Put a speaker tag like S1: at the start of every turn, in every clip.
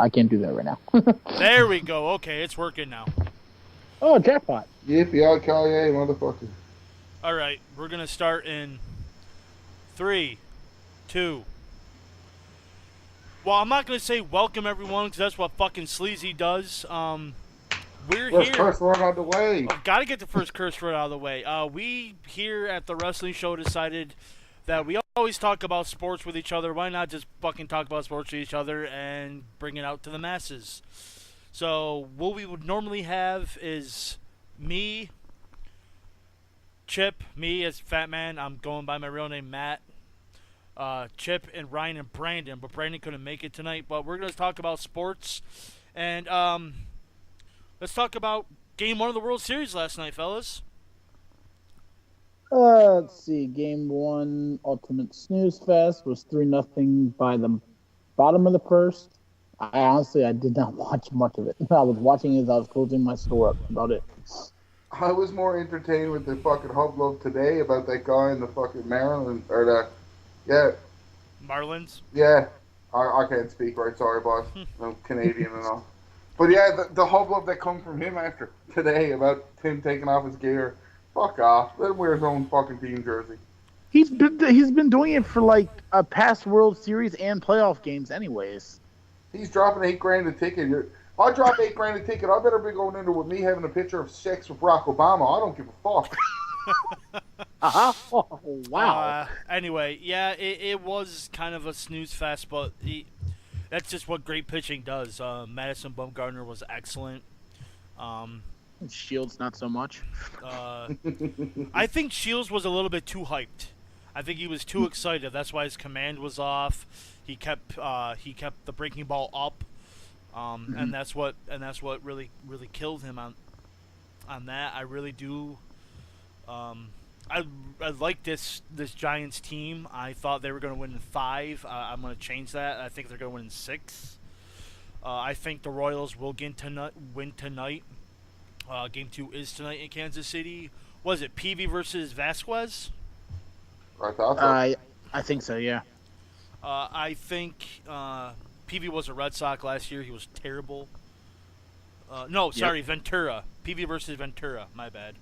S1: I can't do that right now.
S2: There we go. Okay, it's working now.
S1: Oh, jackpot.
S3: Yippee-ki-yay, motherfucker.
S2: All right, we're going to start in 3, 2. Well, I'm not going to say welcome everyone because that's what fucking Sleazy does. We're
S3: First
S2: here.
S3: curse word out the way.
S2: Oh, got to get the first curse word out of the way. We here at the Wrestling Show decided that we always talk about sports with each other. Why not just fucking talk about sports with each other and bring it out to the masses? So what we would normally have is me, Chip, me as Fatman. I'm going by my real name, Matt. Chip and Ryan and Brandon, but Brandon couldn't make it tonight. But we're going to talk about sports, and let's talk about Game 1 of the World Series last night, fellas.
S1: Let's see. Game 1, Ultimate Snooze Fest was 3-0 by the bottom of the first. I did not watch much of it. I was watching as I was closing my store up. About it.
S3: I was more entertained with the fucking hubbub today about that guy in the fucking Maryland, or
S2: Marlins?
S3: Yeah. I can't speak right, sorry, boss. I'm Canadian and all. But yeah, the hubbub that come from him after today about him taking off his gear. Fuck off. Let him wear his own fucking team jersey.
S1: He's been doing it for like a past World Series and playoff games, anyways.
S3: He's dropping $8,000 a ticket. I drop $8,000 a ticket. I better be going into with me having a picture of sex with Barack Obama. I don't give a fuck.
S1: Oh, wow.
S2: Anyway, yeah, it was kind of a snooze fest, but that's just what great pitching does. Madison Bumgarner was excellent.
S1: Shields not so much.
S2: I think Shields was a little bit too hyped. I think he was too excited. That's why his command was off. He kept the breaking ball up, and that's what really killed him on that. I really do. I like this Giants team. I thought they were going to win in 5. I'm going to change that. I think they're going to win in 6. I think the Royals will win tonight. Game 2 is tonight in Kansas City. Was it Peavy versus Vasquez?
S3: I thought so.
S1: I think so, yeah.
S2: I think Peavy was a Red Sox last year. He was terrible. Ventura. Peavy versus Ventura. My bad.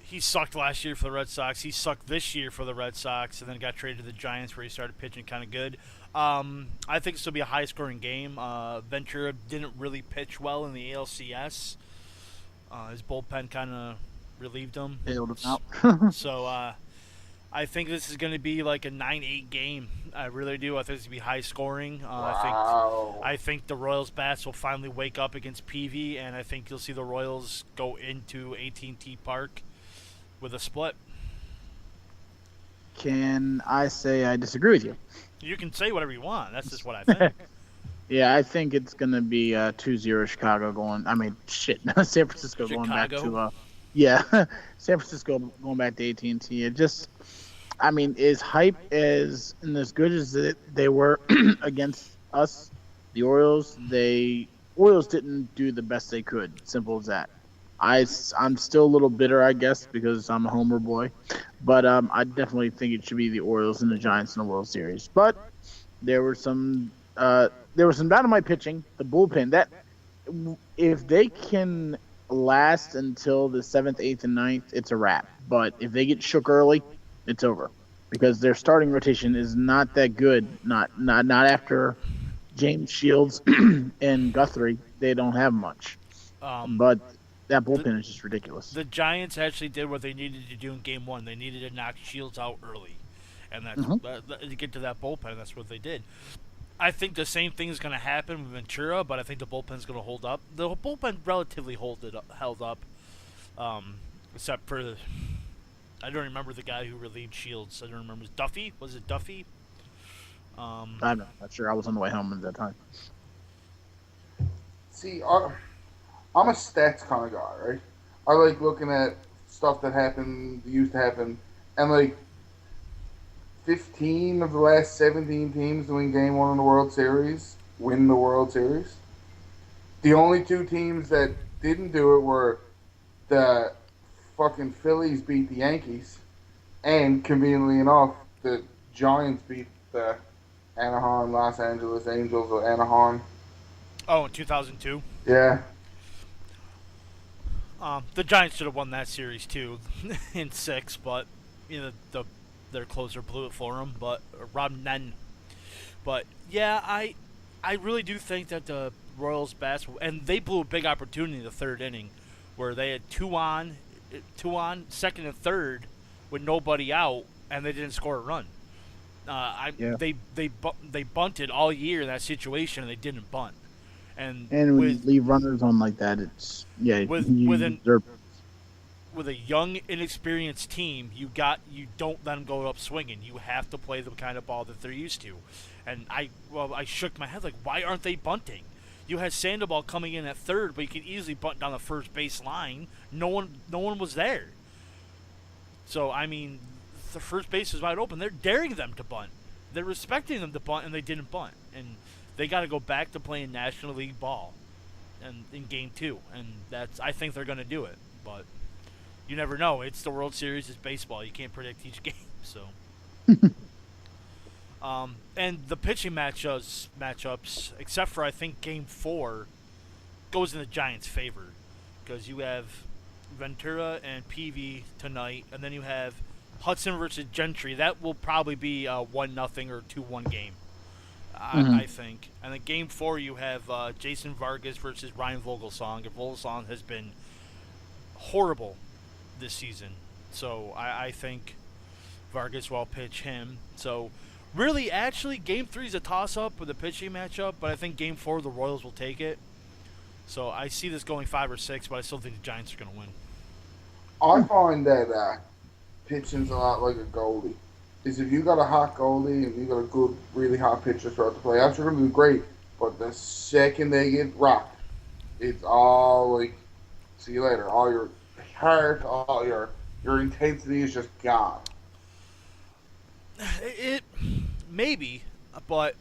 S2: He sucked last year for the Red Sox. He sucked this year for the Red Sox, and then got traded to the Giants where he started pitching kind of good. I think this will be a high-scoring game. Ventura didn't really pitch well in the ALCS. His bullpen kind of relieved him.
S1: Bailed him out.
S2: So I think this is going to be like a 9-8 game. I really do. I think it's going to be high-scoring.
S3: Wow.
S2: I think the Royals bats will finally wake up against Peavy, and I think you'll see the Royals go into AT&T Park with a split.
S1: Can I say I disagree with you?
S2: You can say whatever you want. That's just what I think.
S1: Yeah, I think it's going to be 2-0 Chicago going. I mean, shit. San Francisco going back to San Francisco going back to AT&T. It just, I mean, as hype as and as good as they were against us, the Orioles, Orioles didn't do the best they could. Simple as that. I'm still a little bitter, I guess, because I'm a homer boy. But I definitely think it should be the Orioles and the Giants in the World Series. But there was some dynamite pitching. The bullpen, that if they can last until the 7th, 8th, and 9th, it's a wrap. But if they get shook early, it's over because their starting rotation is not that good. Not after James Shields and Guthrie. They don't have much. But that bullpen is just ridiculous.
S2: The Giants actually did what they needed to do in Game 1. They needed to knock Shields out early, and that's to get to that bullpen. That's what they did. I think the same thing is going to happen with Ventura, but I think the bullpen's going to hold up. The bullpen relatively held up, except for I don't remember the guy who relieved Shields. I don't remember. Duffy? Was it Duffy?
S1: I'm not sure. I was on the way home at that time.
S3: See, I'm a stats kind of guy, right? I like looking at stuff that used to happen, and like 15 of the last 17 teams to win Game 1 in the World Series win the World Series. The only 2 teams that didn't do it were the fucking Phillies beat the Yankees, and conveniently enough, the Giants beat the Anaheim, Los Angeles Angels, or Anaheim.
S2: Oh, in 2002.
S3: Yeah.
S2: The Giants should have won that series too, in 6, but their closer blew it for them. But Rob Nen. But yeah, I really do think that the Royals basketball, and they blew a big opportunity in the 3rd inning, where they had two on, second and third, with nobody out, and they didn't score a run.
S1: Yeah.
S2: They bunted all year in that situation, and they didn't bunt. And
S1: when you
S2: with
S1: leave runners on like that, it's
S2: with with
S1: you
S2: an
S1: deserve.
S2: with a young, inexperienced team, you don't let them go up swinging. You have to play the kind of ball that they're used to. And I shook my head like, why aren't they bunting? You had Sandoval coming in at third, but you could easily bunt down the first base line. No one was there. So I mean, the first base is wide open. They're daring them to bunt. They're respecting them to bunt, and they didn't bunt. And they got to go back to playing National League ball, and in Game 2. And I think they're going to do it, but you never know. It's the World Series. It's baseball. You can't predict each game. So, and the pitching matchups, except for I think Game 4, goes in the Giants' favor, because you have Ventura and Peavy tonight, and then you have Hudson versus Gentry. That will probably be a 1-0 or 2-1 game, I think. And then Game 4, you have Jason Vargas versus Ryan Vogelsong. And Vogelsong has been horrible this season, so I think Vargas will pitch him. So really, actually, Game 3 is a toss-up with a pitching matchup, but I think Game 4 the Royals will take it. So I see this going 5 or 6, but I still think the Giants are going to win.
S3: I find that pitching's a lot like a goalie. Is if you got a hot goalie and you got a good, really hot pitcher throughout the playoffs, you're going to do great. But the second they get rocked, it's all like, see you later. All your heart, all your intensity is just gone.
S2: It maybe, but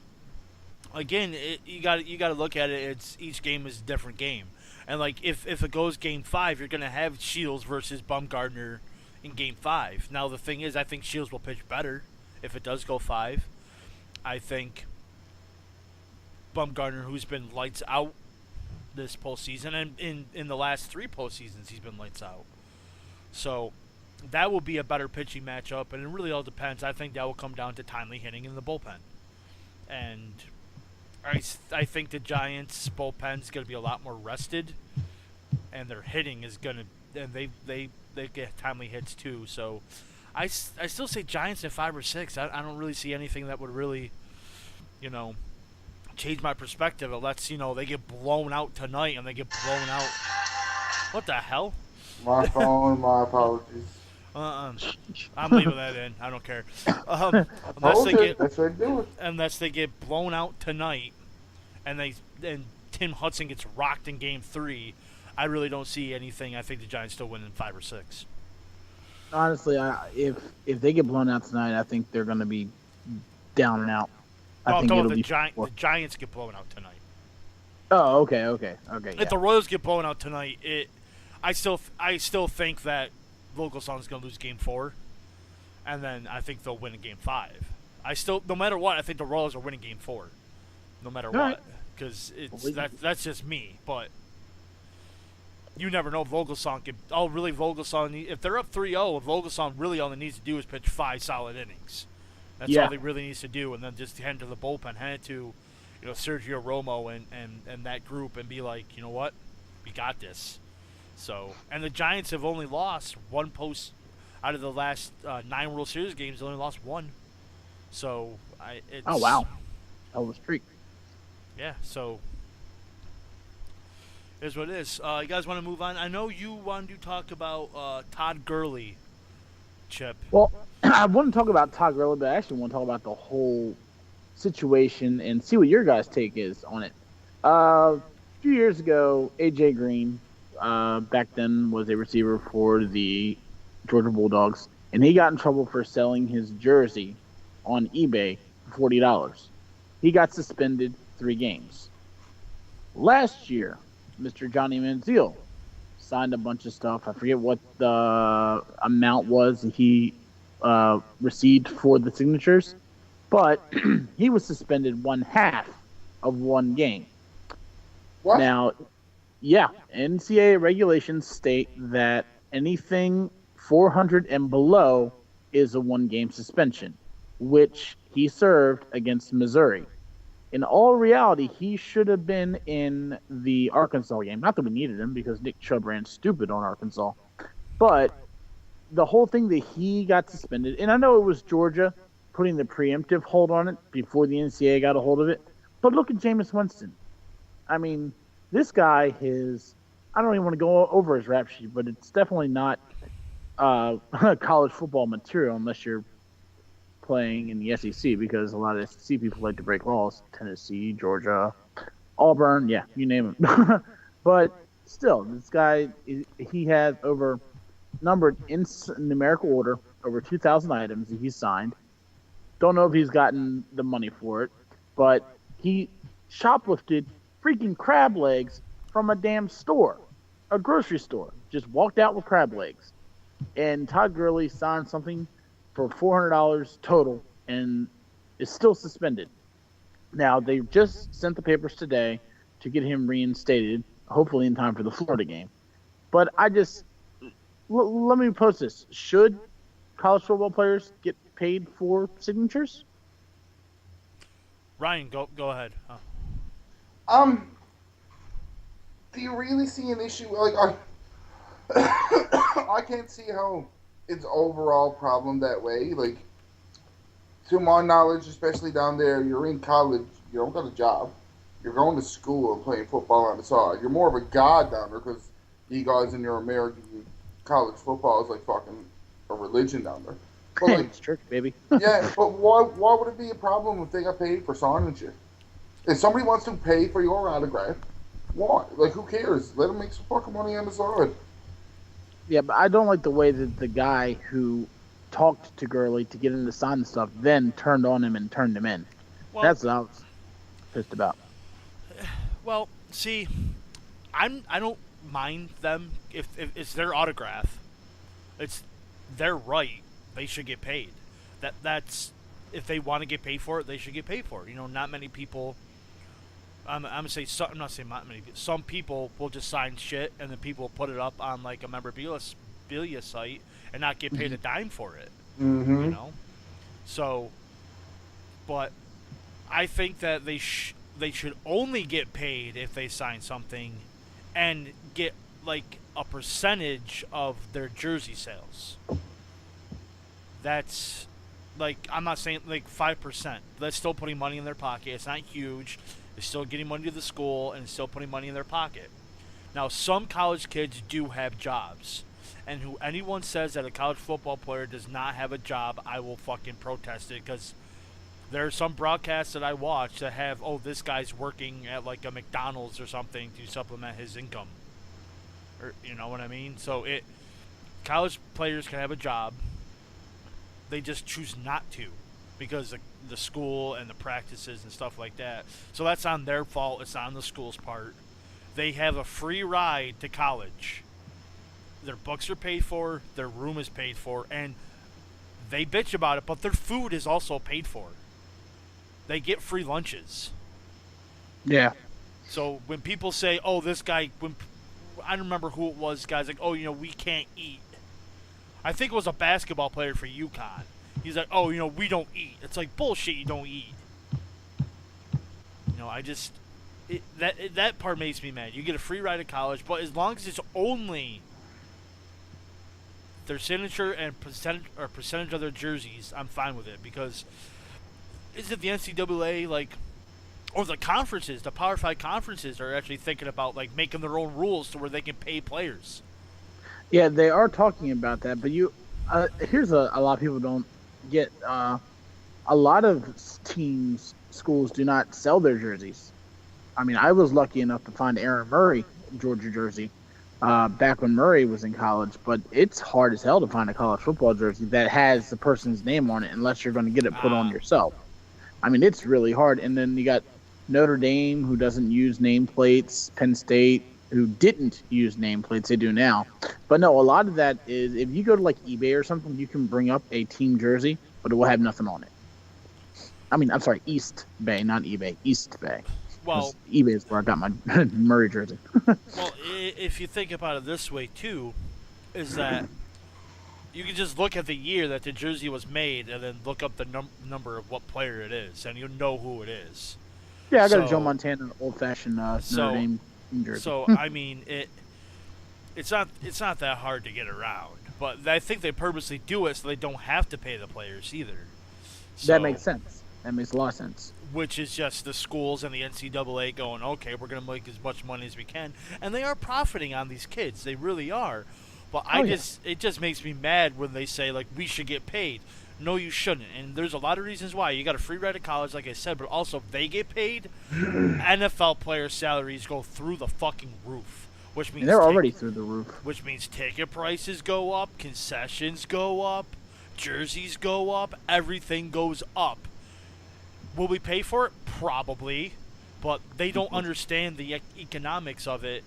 S2: again, you got to look at it. It's each game is a different game, and like if it goes Game 5, you're gonna have Shields versus Bumgarner in Game 5. Now the thing is, I think Shields will pitch better if it does go 5. I think Bumgarner, who's been lights out this postseason, and in the last 3 postseasons, he's been lights out. So that will be a better pitching matchup, and it really all depends. I think that will come down to timely hitting in the bullpen. And I think the Giants' bullpen is going to be a lot more rested, and their hitting is going to, and they get timely hits too. So I still say Giants at 5 or 6. I don't really see anything that would really, change my perspective unless, they get blown out tonight and they get blown out. What the hell?
S3: My phone, my apologies.
S2: I'm leaving that in. I don't care. Unless they get blown out tonight, and Tim Hudson gets rocked in Game 3, I really don't see anything. I think the Giants still win in 5 or 6.
S1: Honestly, if they get blown out tonight, I think they're going to be down and out.
S2: The Giants get blown out tonight.
S1: Oh, okay.
S2: If the Royals get blown out tonight, I still think that Vogelsong's going to lose Game 4, and then I think they'll win in Game 5. No matter what, I think the Royals are winning Game 4, no matter what, because that's just me. But you never know. Vogelsong if they're up 3-0, Vogelsong really all he needs to do is pitch 5 solid innings. That's all he really needs to do, and then just hand it to the bullpen, hand it to, Sergio Romo and that group, and be like, you know what, we got this. So, and the Giants have only lost 1 post out of the last 9 World Series games. They only lost 1. So,
S1: oh wow, hell of a streak.
S2: Yeah. So, here's what it is. You guys want to move on? I know you wanted to talk about Todd Gurley, Chip.
S1: Well, I want to talk about Todd Gurley, but I actually want to talk about the whole situation and see what your guys' take is on it. A few years ago, A.J. Green, back then was a receiver for the Georgia Bulldogs, and he got in trouble for selling his jersey on eBay for $40. He got suspended 3 games. Last year, Mr. Johnny Manziel signed a bunch of stuff. I forget what the amount was he received for the signatures, but he was suspended one half of one game.
S3: What?
S1: Now, yeah, NCAA regulations state that anything 400 and below is a one-game suspension, which he served against Missouri. In all reality, he should have been in the Arkansas game. Not that we needed him because Nick Chubb ran stupid on Arkansas, but the whole thing that he got suspended, and I know it was Georgia putting the preemptive hold on it before the NCAA got a hold of it, but look at Jameis Winston. I mean, this guy is, I don't even want to go over his rap sheet, but it's definitely not college football material unless you're playing in the SEC because a lot of SEC people like to break laws. Tennessee, Georgia, Auburn, yeah, you name it. But still, this guy, he has over numbered in numerical order over 2,000 items that he signed. Don't know if he's gotten the money for it, but he shoplifted freaking crab legs from a damn store, a grocery store. Just walked out with crab legs. And Todd Gurley signed something for $400 total and is still suspended. Now, they just sent the papers today to get him reinstated, hopefully in time for the Florida game. But let me post this. Should college football players get paid for signatures?
S2: Ryan, go ahead.
S3: Do you really see an issue? Like, I can't see how it's overall problem that way. Like, to my knowledge, especially down there, you're in college, you don't got a job. You're going to school and playing football on the side. You're more of a god down there because you guys in your American college football is like fucking a religion down there. But like,
S1: it's church, baby.
S3: yeah, but why would it be a problem if they got paid for signing shit? If somebody wants to pay for your autograph, why? Like, who cares? Let them make some fucking money on the side.
S1: Yeah, but I don't like the way that the guy who talked to Gurley to get him to sign the stuff then turned on him and turned him in. Well, that's what I was pissed about.
S2: Well, see, I don't mind them if it's their autograph. It's their right. They should get paid. That's if they want to get paid for it, they should get paid for it. You know, not many people. I'm gonna say some, I'm not saying not many people. Some people will just sign shit and then people will put it up on like a memorabilia site and not get paid a dime for it.
S3: Mm-hmm.
S2: You know, so. But I think that they should only get paid if they sign something, and get like a percentage of their jersey sales. That's like, I'm not saying like 5%. That's still putting money in their pocket. It's not huge. It's still getting money to the school and it's still putting money in their pocket. Now, some college kids do have jobs. And who anyone says that a college football player does not have a job, I will fucking protest it, because there are some broadcasts that I watch that have, oh, this guy's working at like a McDonald's or something to supplement his income. Or, you know what I mean? So college players can have a job. They just choose not to because the school and the practices and stuff like that. So that's on their fault. It's on the school's part. They have a free ride to college. Their books are paid for, their room is paid for, and they bitch about it, but their food is also paid for. They get free lunches.
S1: Yeah.
S2: So when people say, oh, this guy, I don't remember who it was, guys like, oh, you know, we can't eat. I think it was a basketball player for UConn. He's like, oh, you know, we don't eat. It's like, bullshit, you don't eat. You know, that part makes me mad. You get a free ride to college, but as long as it's only their signature and percentage of their jerseys, I'm fine with it, because is it the NCAA, like, or the conferences, the Power 5 conferences are actually thinking about like making their own rules to where they can pay players.
S1: Yeah, they are talking about that, but here's a lot of people don't get. A lot of schools do not sell their jerseys. I mean, I was lucky enough to find Aaron Murray Georgia jersey back when Murray was in college, but it's hard as hell to find a college football jersey that has the person's name on it unless you're going to get it put on yourself. I mean, it's really hard. And then you got Notre Dame, who doesn't use nameplates, Penn State, who didn't use nameplates. They do now. But no, a lot of that is, if you go to like eBay or something, you can bring up a team jersey, but it will have nothing on it. I mean, I'm sorry, East Bay, not eBay, East Bay.
S2: Well,
S1: Because eBay is where I got my Murray jersey.
S2: well, if you think about it this way too, is that you can just look at the year that the jersey was made and then look up the number of what player it is, and you know who it is.
S1: Yeah, I got a Joe
S2: So,
S1: Montana old-fashioned Notre Dame jersey.
S2: so I mean, it's not that hard to get around, but I think they purposely do it so they don't have to pay the players either. So,
S1: That makes sense. That makes a lot of sense.
S2: which is just the schools and the NCAA going, okay, we're going to make as much money as we can, and they are profiting on these kids. They really are. But it just makes me mad when they say like we should get paid. No, you shouldn't. And there's a lot of reasons why. You got a free ride to college, like I said, but also if they get paid, NFL players' salaries go through the fucking roof, which means
S1: And they're already through the roof.
S2: which means ticket prices go up, concessions go up, jerseys go up, everything goes up. Will we pay for it? Probably, but they don't understand the economics of it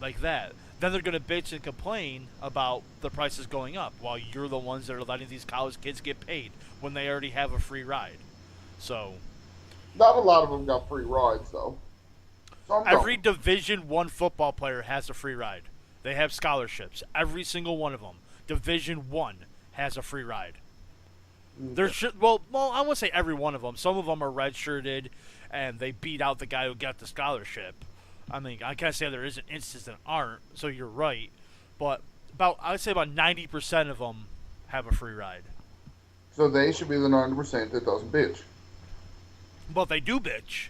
S2: like that. Then they're going to bitch and complain about the prices going up while you're the ones that are letting these college kids get paid when they already have a free ride. So
S3: Not a lot of them got free rides though. Some
S2: every
S3: don't.
S2: Division 1 football player has a free ride. They have scholarships. Every single one of them. Division 1 has a free ride. There should well, I won't say every one of them. Some of them are redshirted, and they beat out the guy who got the scholarship. I mean, I can't say there isn't instances that aren't. So you're right, but I would say about 90% of them have a free ride.
S3: So they should be the 90% that doesn't bitch.
S2: But they do bitch.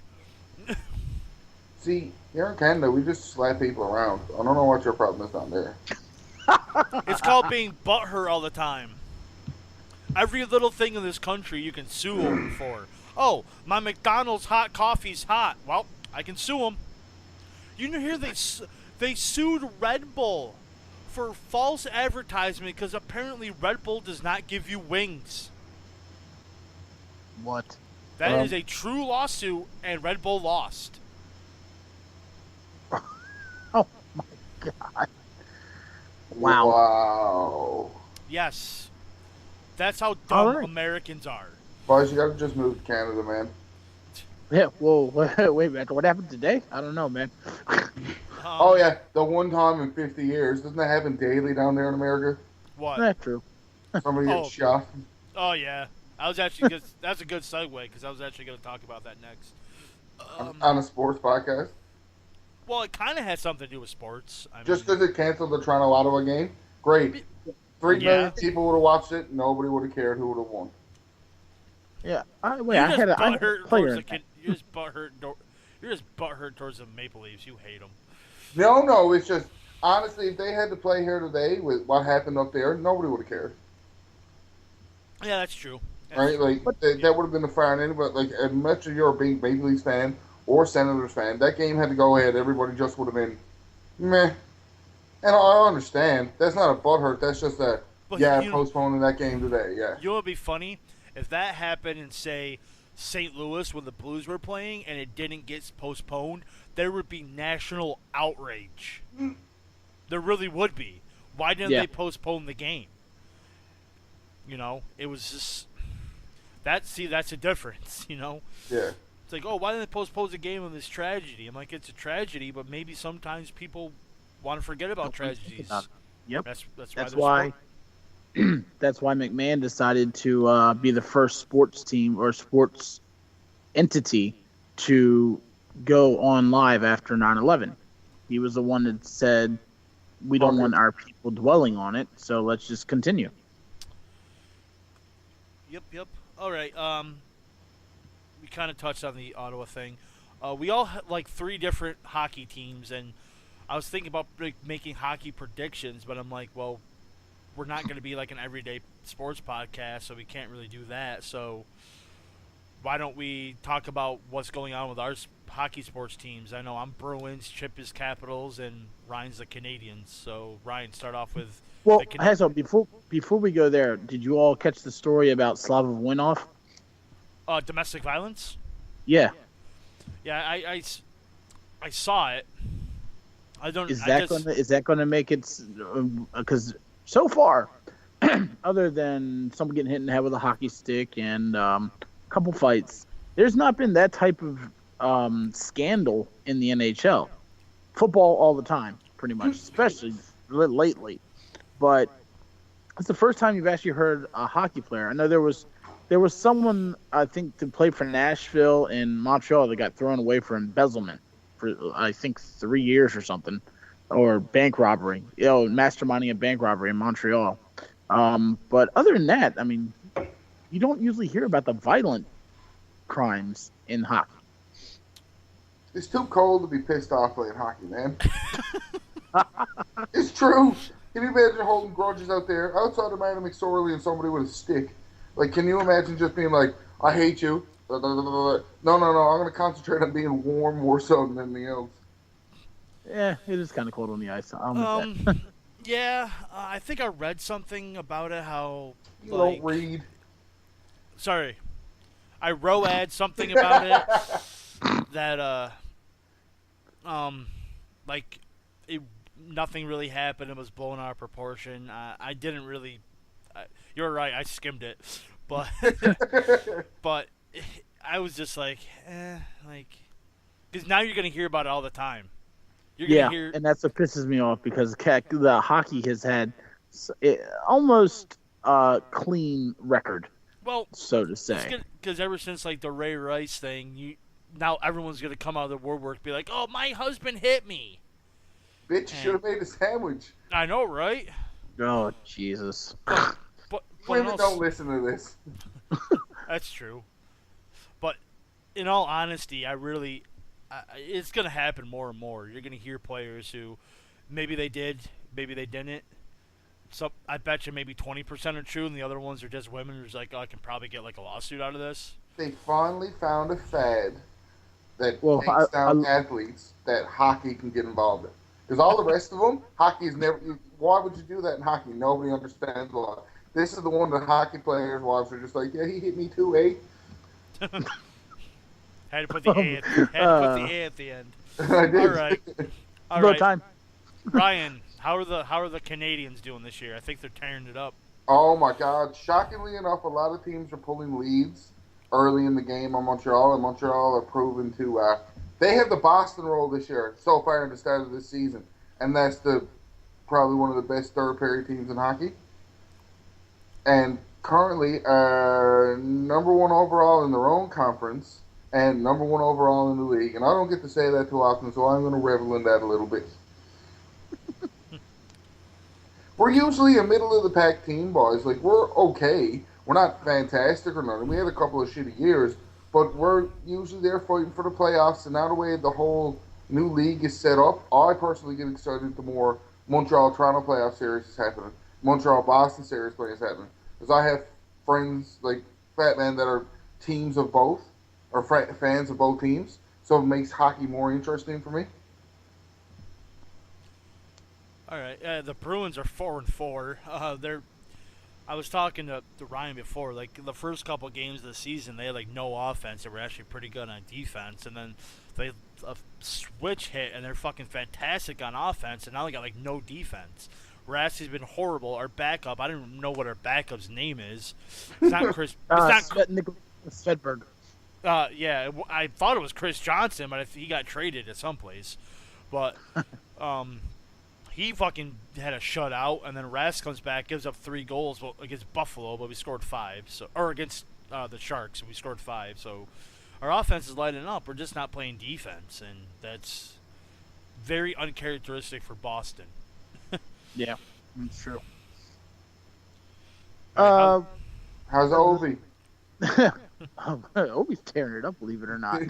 S3: See, here in Canada, we just slap people around. I don't know what your problem is down there.
S2: It's called being butthurt all the time. Every little thing in this country you can sue them for. Oh, my McDonald's hot coffee's hot. Well, I can sue them. You know, here they sued Red Bull for false advertisement because apparently Red Bull does not give you wings.
S1: What?
S2: That is a true lawsuit, and Red Bull lost.
S1: Oh my god! Wow.
S3: Wow.
S2: Yes. That's how dumb
S1: right.
S2: Americans are.
S3: Boys, you gotta just move to Canada, man.
S1: Yeah. Whoa. Wait a minute. What happened today? I don't know, man.
S3: Oh yeah, the one time in 50 years. Doesn't that happen daily down there in America?
S2: What?
S1: That's true.
S3: Somebody gets shot.
S2: Oh yeah. I was actually that's a good segue because I was actually going to talk about that next.
S3: On a sports podcast.
S2: Well, it kind of had something to do with sports.
S3: Just because it canceled the Toronto Ottawa game, great. 3 million people would have watched it. Nobody would have cared who would have won.
S1: Yeah. I had a player.
S2: You're just butthurt towards the Maple Leafs. You hate them.
S3: No, it's just honestly, if they had to play here today with what happened up there, nobody would have cared.
S2: Yeah, that's true.
S3: Right? Like that would have been a fire in but like as much as you're a big Maple Leafs fan or Senators fan, that game had to go ahead. Everybody just would have been meh. And I understand. That's not a butthurt. That's just postponing that game today. Yeah.
S2: You know what would be funny? If that happened in, say, St. Louis when the Blues were playing and it didn't get postponed, there would be national outrage. There really would be. Why didn't they postpone the game? You know, it was just... that's a difference, you know?
S3: Yeah.
S2: It's like, oh, why didn't they postpone the game on this tragedy? I'm like, it's a tragedy, but maybe sometimes people want to forget about tragedies.
S1: Yep.
S2: That's why
S1: that's why McMahon decided to be the first sports team or sports entity to go on live after 9/11. He was the one that said, we don't want our people dwelling on it, so let's just continue.
S2: Yep. All right. We kind of touched on the Ottawa thing. We all had like 3 different hockey teams, and I was thinking about making hockey predictions, but I'm like, well, we're not going to be like an everyday sports podcast, so we can't really do that. So why don't we talk about what's going on with our hockey sports teams? I know I'm Bruins, Chip is Capitals, and Ryan's the Canadians. So Ryan, start off with.
S1: Well, Hazel, before we go there, did you all catch the story about Slavov Winoff?
S2: Domestic violence?
S1: Yeah.
S2: Yeah, I saw it. I don't.
S1: Is that going to make it? Because so far, other than someone getting hit in the head with a hockey stick and couple fights. There's not been that type of scandal in the NHL. Football all the time, pretty much, especially lately. But it's the first time you've actually heard a hockey player. I know there was someone I think to play for Nashville and Montreal that got thrown away for embezzlement for I think 3 years or something, or bank robbery. Masterminding a bank robbery in Montreal. But other than that, I mean, you don't usually hear about the violent crimes in hockey.
S3: It's too cold to be pissed off playing hockey, man. It's true. Can you imagine holding grudges out there outside of Madame McSorley and somebody with a stick? Like, can you imagine just being like, I hate you. No, I'm going to concentrate on being warm more so than anything else.
S1: Yeah, it is kind of cold on the ice.
S2: Yeah, I think I read something about it. How
S3: you don't read.
S2: Sorry, I read something about it that like nothing really happened. It was blown out of proportion. I didn't really. You're right. I skimmed it, but but I was just like, because now you're gonna hear about it all the time. You're gonna hear,
S1: and that's what pisses me off because the hockey has had almost clean record.
S2: Well,
S1: so to say,
S2: because ever since like the Ray Rice thing, now everyone's gonna come out of the woodwork and be like, "Oh, my husband hit me."
S3: Bitch, should have made a sandwich.
S2: I know, right?
S1: Oh, Jesus.
S2: But
S3: women don't listen to this.
S2: That's true. But in all honesty, it's going to happen more and more. You're going to hear players who maybe they did, maybe they didn't. So I bet you maybe 20% are true, and the other ones are just women who's like, oh, I can probably get like a lawsuit out of this.
S3: They finally found a fad that takes down athletes that hockey can get involved in. Because all the rest of them, hockey is never. Why would you do that in hockey? Nobody understands the law. This is the one that hockey players' wives are just like, yeah, he hit me too, eh?
S2: Had to put the A at the end.
S3: I did.
S2: All right.
S1: Time.
S2: Ryan, how are the Canadians doing this year? I think they're tearing it up.
S3: Oh my God! Shockingly enough, a lot of teams are pulling leads early in the game on Montreal, and Montreal are proven to. They have the Boston role this year so far in the start of this season, and that's probably one of the best third-pair teams in hockey. And currently, number one overall in their own conference, and number one overall in the league. And I don't get to say that too often, so I'm going to revel in that a little bit. We're usually a middle-of-the-pack team, boys. Like, we're okay. We're not fantastic or nothing. We had a couple of shitty years, but we're usually there fighting for the playoffs. And now the way the whole new league is set up, I personally get excited the more Montreal-Toronto playoff series is happening. Montreal-Boston series play is happening. Because I have friends like Fatman that are teams of both, or fans of both teams, so it makes hockey more interesting for me.
S2: All right, the Bruins are 4-4. I was talking to Ryan before. Like the first couple games of the season, they had like no offense. They were actually pretty good on defense, and then a switch hit, and they're fucking fantastic on offense. And now they got like no defense. Rassie's been horrible. Our backup, I don't even know what our backup's name is. It's not Chris. It's not
S1: Svedberg.
S2: Yeah, I thought it was Chris Johnson, but he got traded at someplace. But he fucking had a shutout, and then Rass comes back, gives up 3 goals against Buffalo, but we scored 5. Or against the Sharks, we scored 5. So our offense is lighting up. We're just not playing defense, and that's very uncharacteristic for Boston.
S1: Yeah, that's true.
S3: How's Ovi?
S1: Ovi's tearing it up, believe it or not.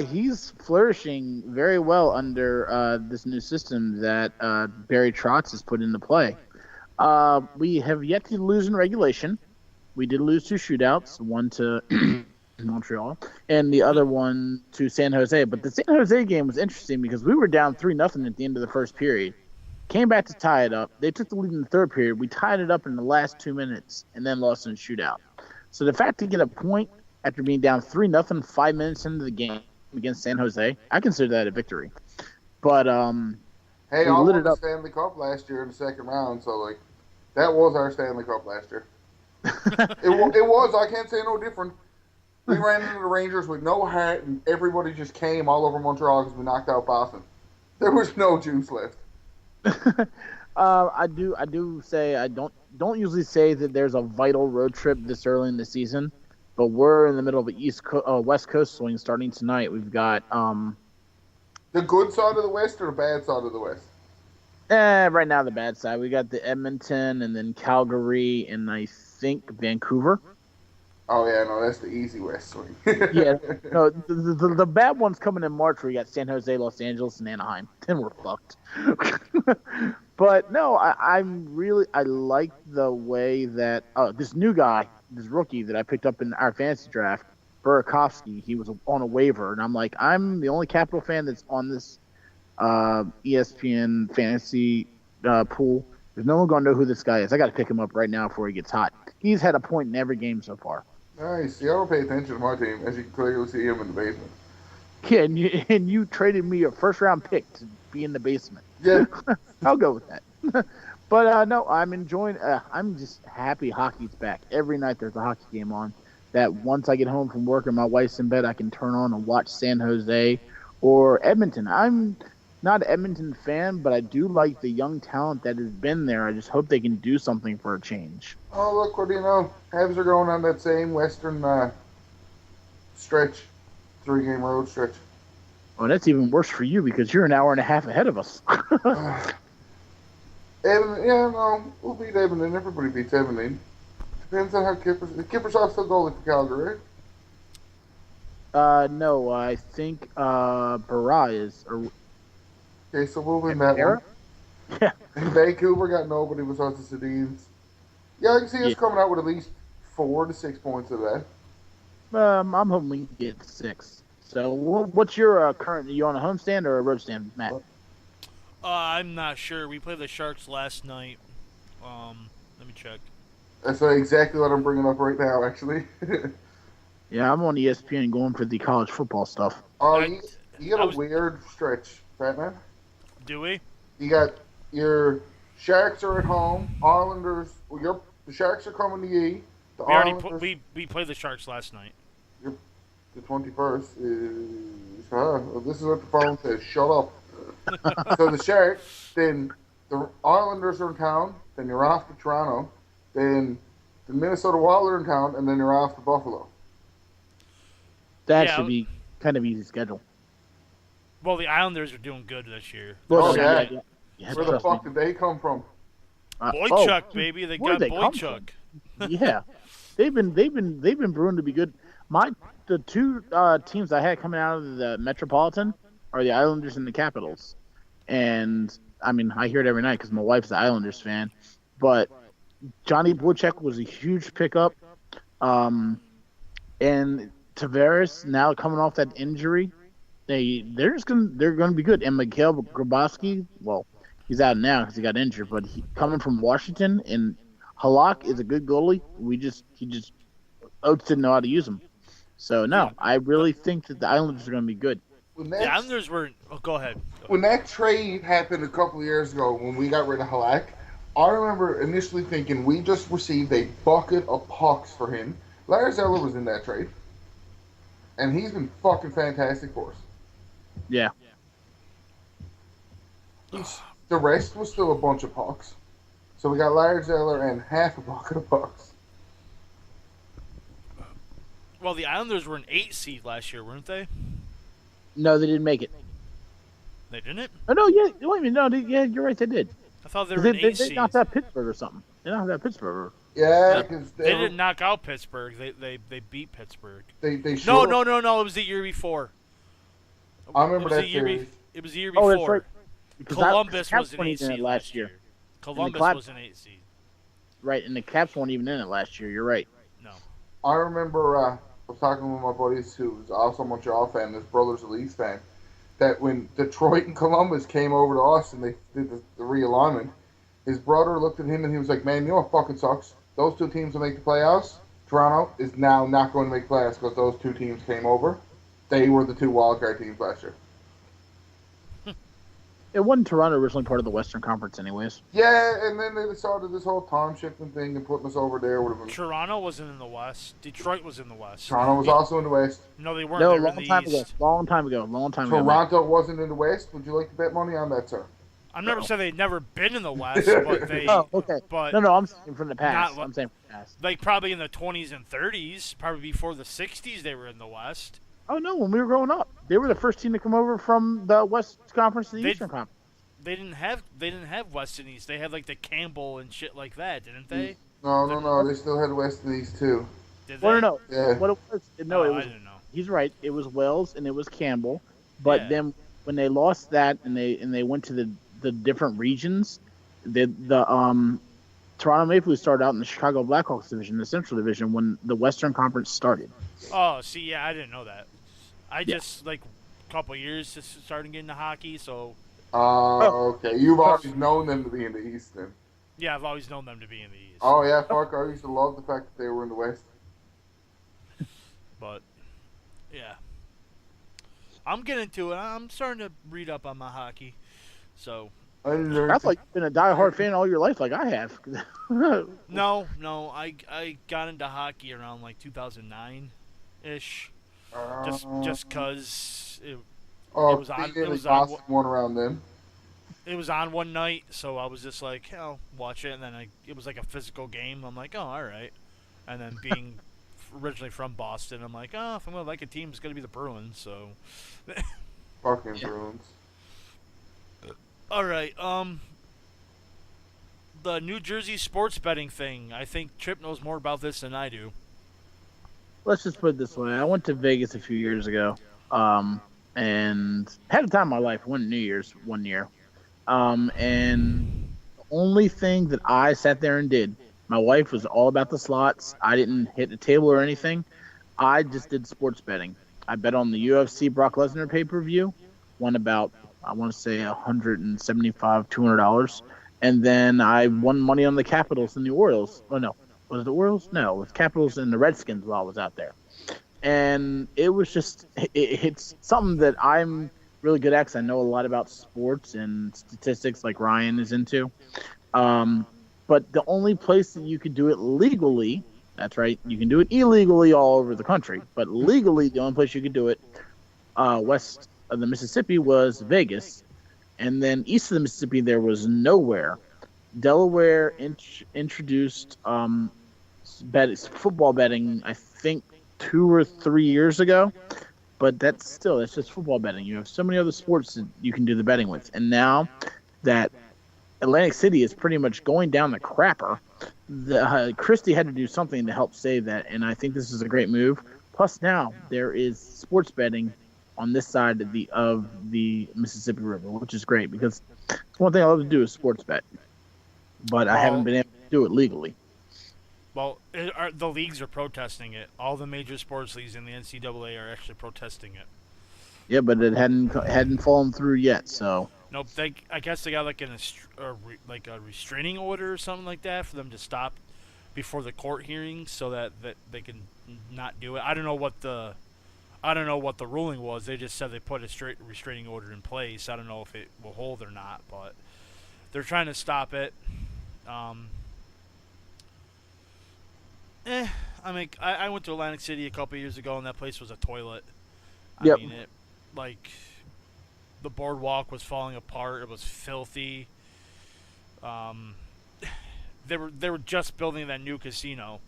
S1: He's flourishing very well under this new system that Barry Trotz has put into play. We have yet to lose in regulation. We did lose 2 shootouts, one to Montreal and the other one to San Jose. But the San Jose game was interesting because we were down 3-0 at the end of the first period. Came back to tie it up. They took the lead in the third period. We tied it up in the last 2 minutes and then lost in a shootout. So the fact to get a point after being down 3-0 5 minutes into the game against San Jose, I consider that a victory. But
S3: hey, I won the Stanley Cup last year in the second round, so that was our Stanley Cup last year. It was. I can't say no different. We ran into the Rangers with no heart, and everybody just came all over Montreal because we knocked out Boston. There was no juice left.
S1: I do say I don't usually say that there's a vital road trip this early in the season, but we're in the middle of a West Coast swing starting tonight. We've got
S3: The good side of the West or the bad side of the West?
S1: right now the bad side. We got the Edmonton and then Calgary and I think Vancouver.
S3: Oh yeah, no, that's the easy West swing.
S1: Yeah, no, the bad one's coming in March. Where you got San Jose, Los Angeles, and Anaheim. Then we're fucked. But no, I like the way that this new guy, this rookie that I picked up in our fantasy draft, Burakovsky, he was on a waiver, and I'm like, I'm the only Capital fan that's on this ESPN fantasy pool. There's no one gonna know who this guy is. I got to pick him up right now before he gets hot. He's had a point in every game so far.
S3: Nice. See, I don't pay attention to my team, as you can clearly see him in the basement.
S1: Yeah, and you traded me a first round pick to be in the basement.
S3: Yeah.
S1: I'll go with that. But no, I'm enjoying. I'm just happy hockey's back. Every night there's a hockey game on. That once I get home from work and my wife's in bed, I can turn on and watch San Jose or Edmonton. I'm not an Edmonton fan, but I do like the young talent that has been there. I just hope they can do something for a change.
S3: Oh, look, what do you know? Habs are going on that same Western stretch, 3-game road stretch.
S1: Oh, that's even worse for you because you're an hour and a half ahead of us.
S3: Edmonton, yeah, no, we'll beat Edmonton. Everybody beats Edmonton. Depends on how Kiprusoff's still goalie for Calgary, right?
S1: No, I think Barra is.
S3: Okay, so we'll win that one.
S1: Yeah.
S3: And Vancouver got nobody besides the Sedins. Yeah, I can see us coming out with at least 4 to 6 points of that.
S1: I'm hoping we can get 6. So, what's your current? Are you on a homestand or a road stand, Matt?
S2: I'm not sure. We played the Sharks last night. Let me check.
S3: That's exactly what I'm bringing up right now, actually.
S1: Yeah, I'm on ESPN going for the college football stuff.
S3: Oh, you got a weird stretch, Fatman.
S2: Do we?
S3: You got your Sharks are at home. Islanders. Well, the Sharks are coming to you.
S2: We played the Sharks last night.
S3: The 21st is. This is what the phone says. Shut up. So the Sharks, then the Islanders are in town. Then you're off to Toronto. Then the Minnesota Wild are in town, and then you're off to Buffalo.
S1: That should be kind of easy schedule.
S2: Well, the Islanders are doing good this year.
S3: Oh, yeah. Where the fuck did they come from?
S2: Boychuk, baby. They got Boychuk.
S1: Yeah. They've been brewing to be good. The two teams I had coming out of the Metropolitan are the Islanders and the Capitals. And, I mean, I hear it every night because my wife's an Islanders fan. But Johnny Boychuk was a huge pickup. And Tavares, now coming off that injury, they're going to be good. And Mikhail Grabowski, well, he's out now because he got injured, but coming from Washington, and Halak is a good goalie. Oates didn't know how to use him. So no, I really think that the Islanders are going to be good.
S2: The Islanders were. Oh, go ahead.
S3: When that trade happened a couple of years ago, when we got rid of Halak, I remember initially thinking we just received a bucket of pucks for him. Lars Eller was in that trade, and he's been fucking fantastic for us.
S1: Yeah.
S3: The rest was still a bunch of pucks. So we got Lars Eller and half a bucket of pucks.
S2: Well, the Islanders were an 8 seed last year, weren't they?
S1: No, they didn't make it.
S2: They didn't?
S1: Oh, no, yeah. Wait a minute. No, you're right. They did.
S2: I thought they were an 8 seed.
S1: They knocked out Pittsburgh or something. They knocked out Pittsburgh.
S3: Yeah, because
S2: they didn't knock out Pittsburgh. They beat Pittsburgh.
S3: They
S2: No. It was the year before.
S3: I remember that series.
S2: It was the year before.
S1: Oh, that's right. Because
S2: Columbus was an 8 seed
S1: last year.
S2: Columbus was an 8 seed.
S1: Right, and the Caps weren't even in it last year. You're right.
S2: No.
S3: I remember I was talking with my buddies who was also a Montreal fan, his brother's a Leafs fan, that when Detroit and Columbus came over to us and they did the realignment, his brother looked at him and he was like, man, you know what fucking sucks? Those two teams will make the playoffs. Toronto is now not going to make playoffs because those two teams came over. They were the two wildcard teams last year.
S1: It wasn't Toronto originally part of the Western Conference, anyways.
S3: Yeah, and then they started this whole time shifting thing and putting us over there. Would have been.
S2: Toronto wasn't in the West. Detroit was in the West.
S3: Toronto was also in the West.
S2: No, they weren't.
S1: No,
S2: They
S1: a
S2: were in
S1: long
S2: the
S1: time ago.
S2: East.
S1: Long time ago, man.
S3: Toronto wasn't in the West. Would you like to bet money on that, sir?
S2: I'm never saying they'd never been in the West, but they.
S1: Oh, okay.
S2: But
S1: No, I'm saying from the past.
S2: Not,
S1: I'm saying from the past.
S2: like probably in the 20s and 30s, probably before the 60s, they were in the West.
S1: Oh no, when we were growing up, they were the first team to come over from the West Conference to the
S2: They-
S1: Eastern Conference.
S2: They didn't have West and East. They had like the Campbell and shit like that, didn't they?
S3: No. They still had West and East too.
S2: Did
S1: Well,
S2: they?
S1: no,
S3: Yeah.
S1: what it was? No,
S2: Oh,
S1: it was.
S2: I didn't know.
S1: He's right. It was Wells and it was Campbell, but
S2: Yeah.
S1: then when they lost that and they went to the different regions, the Toronto Maple Leafs started out in the Chicago Blackhawks division, the Central Division, when the Western Conference started.
S2: Oh, see, yeah, I didn't know that. I
S1: Yeah.
S2: just like a couple years just started getting into hockey, so
S3: Okay. You've always known them to be in the East then.
S2: yeah, I've always known them to be in the East.
S3: Oh yeah, fuck. I used to love the fact that they were in the West.
S2: But yeah, I'm getting to it. I'm starting to read up on my hockey, so.
S3: I learned.
S1: I thought you've been a diehard fan all your life, like I have.
S2: No, I got into hockey around like 2009 ish, just cause it was on- it was on-
S3: Boston won around then.
S2: was on one night, so I was just like, hell, watch it, and then it was like a physical game. I'm like, oh, all right, and then being originally from Boston, I'm like, oh, if I'm gonna like a team, it's gonna be the Bruins. So,
S3: Fucking
S1: Yeah.
S3: Bruins.
S2: all right, the New Jersey sports betting thing. I think Chip knows more about this than I do.
S1: Let's just put it this way: I went to Vegas a few years ago, and had a time of my life. Went New Year's one year, and the only thing that I sat there and did, my wife was all about the slots. I didn't hit the table or anything. I just did sports betting. I bet on the UFC Brock Lesnar pay-per-view, won about, I want to say, $175, $200, and then I won money on the Capitals and the Orioles. Oh no, was it the Orioles? No, it was Capitals and the Redskins while I was out there. And it was just, it's something that I'm really good at because I know a lot about sports and statistics like Ryan is into. But the only place that you could do it legally, that's right, you can do it illegally all over the country, but legally the only place you could do it west of the Mississippi was Vegas. And then east of the Mississippi, there was nowhere. Delaware introduced football betting, I think, 2 or 3 years ago. But that's just football betting. You have so many other sports that you can do the betting with. And now that Atlantic City is pretty much going down the crapper, Christie had to do something to help save that. And I think this is a great move. Plus now there is sports betting on this side of the Mississippi River, which is great because it's one thing I love to do is sports bet. But I haven't been able to do it legally.
S2: Well, the leagues are protesting it. All the major sports leagues in the NCAA are actually protesting it.
S1: Yeah, but it hadn't fallen through yet. So
S2: Nope. I guess they got like a restraining order or something like that for them to stop before the court hearings, so that they can not do it. I don't know what the ruling was. They just said they put a straight restraining order in place. I don't know if it will hold or not, but they're trying to stop it. I mean, I went to Atlantic City a couple years ago, and that place was a toilet.
S1: Yep.
S2: I mean, the boardwalk was falling apart. It was filthy. They were just building that new casino.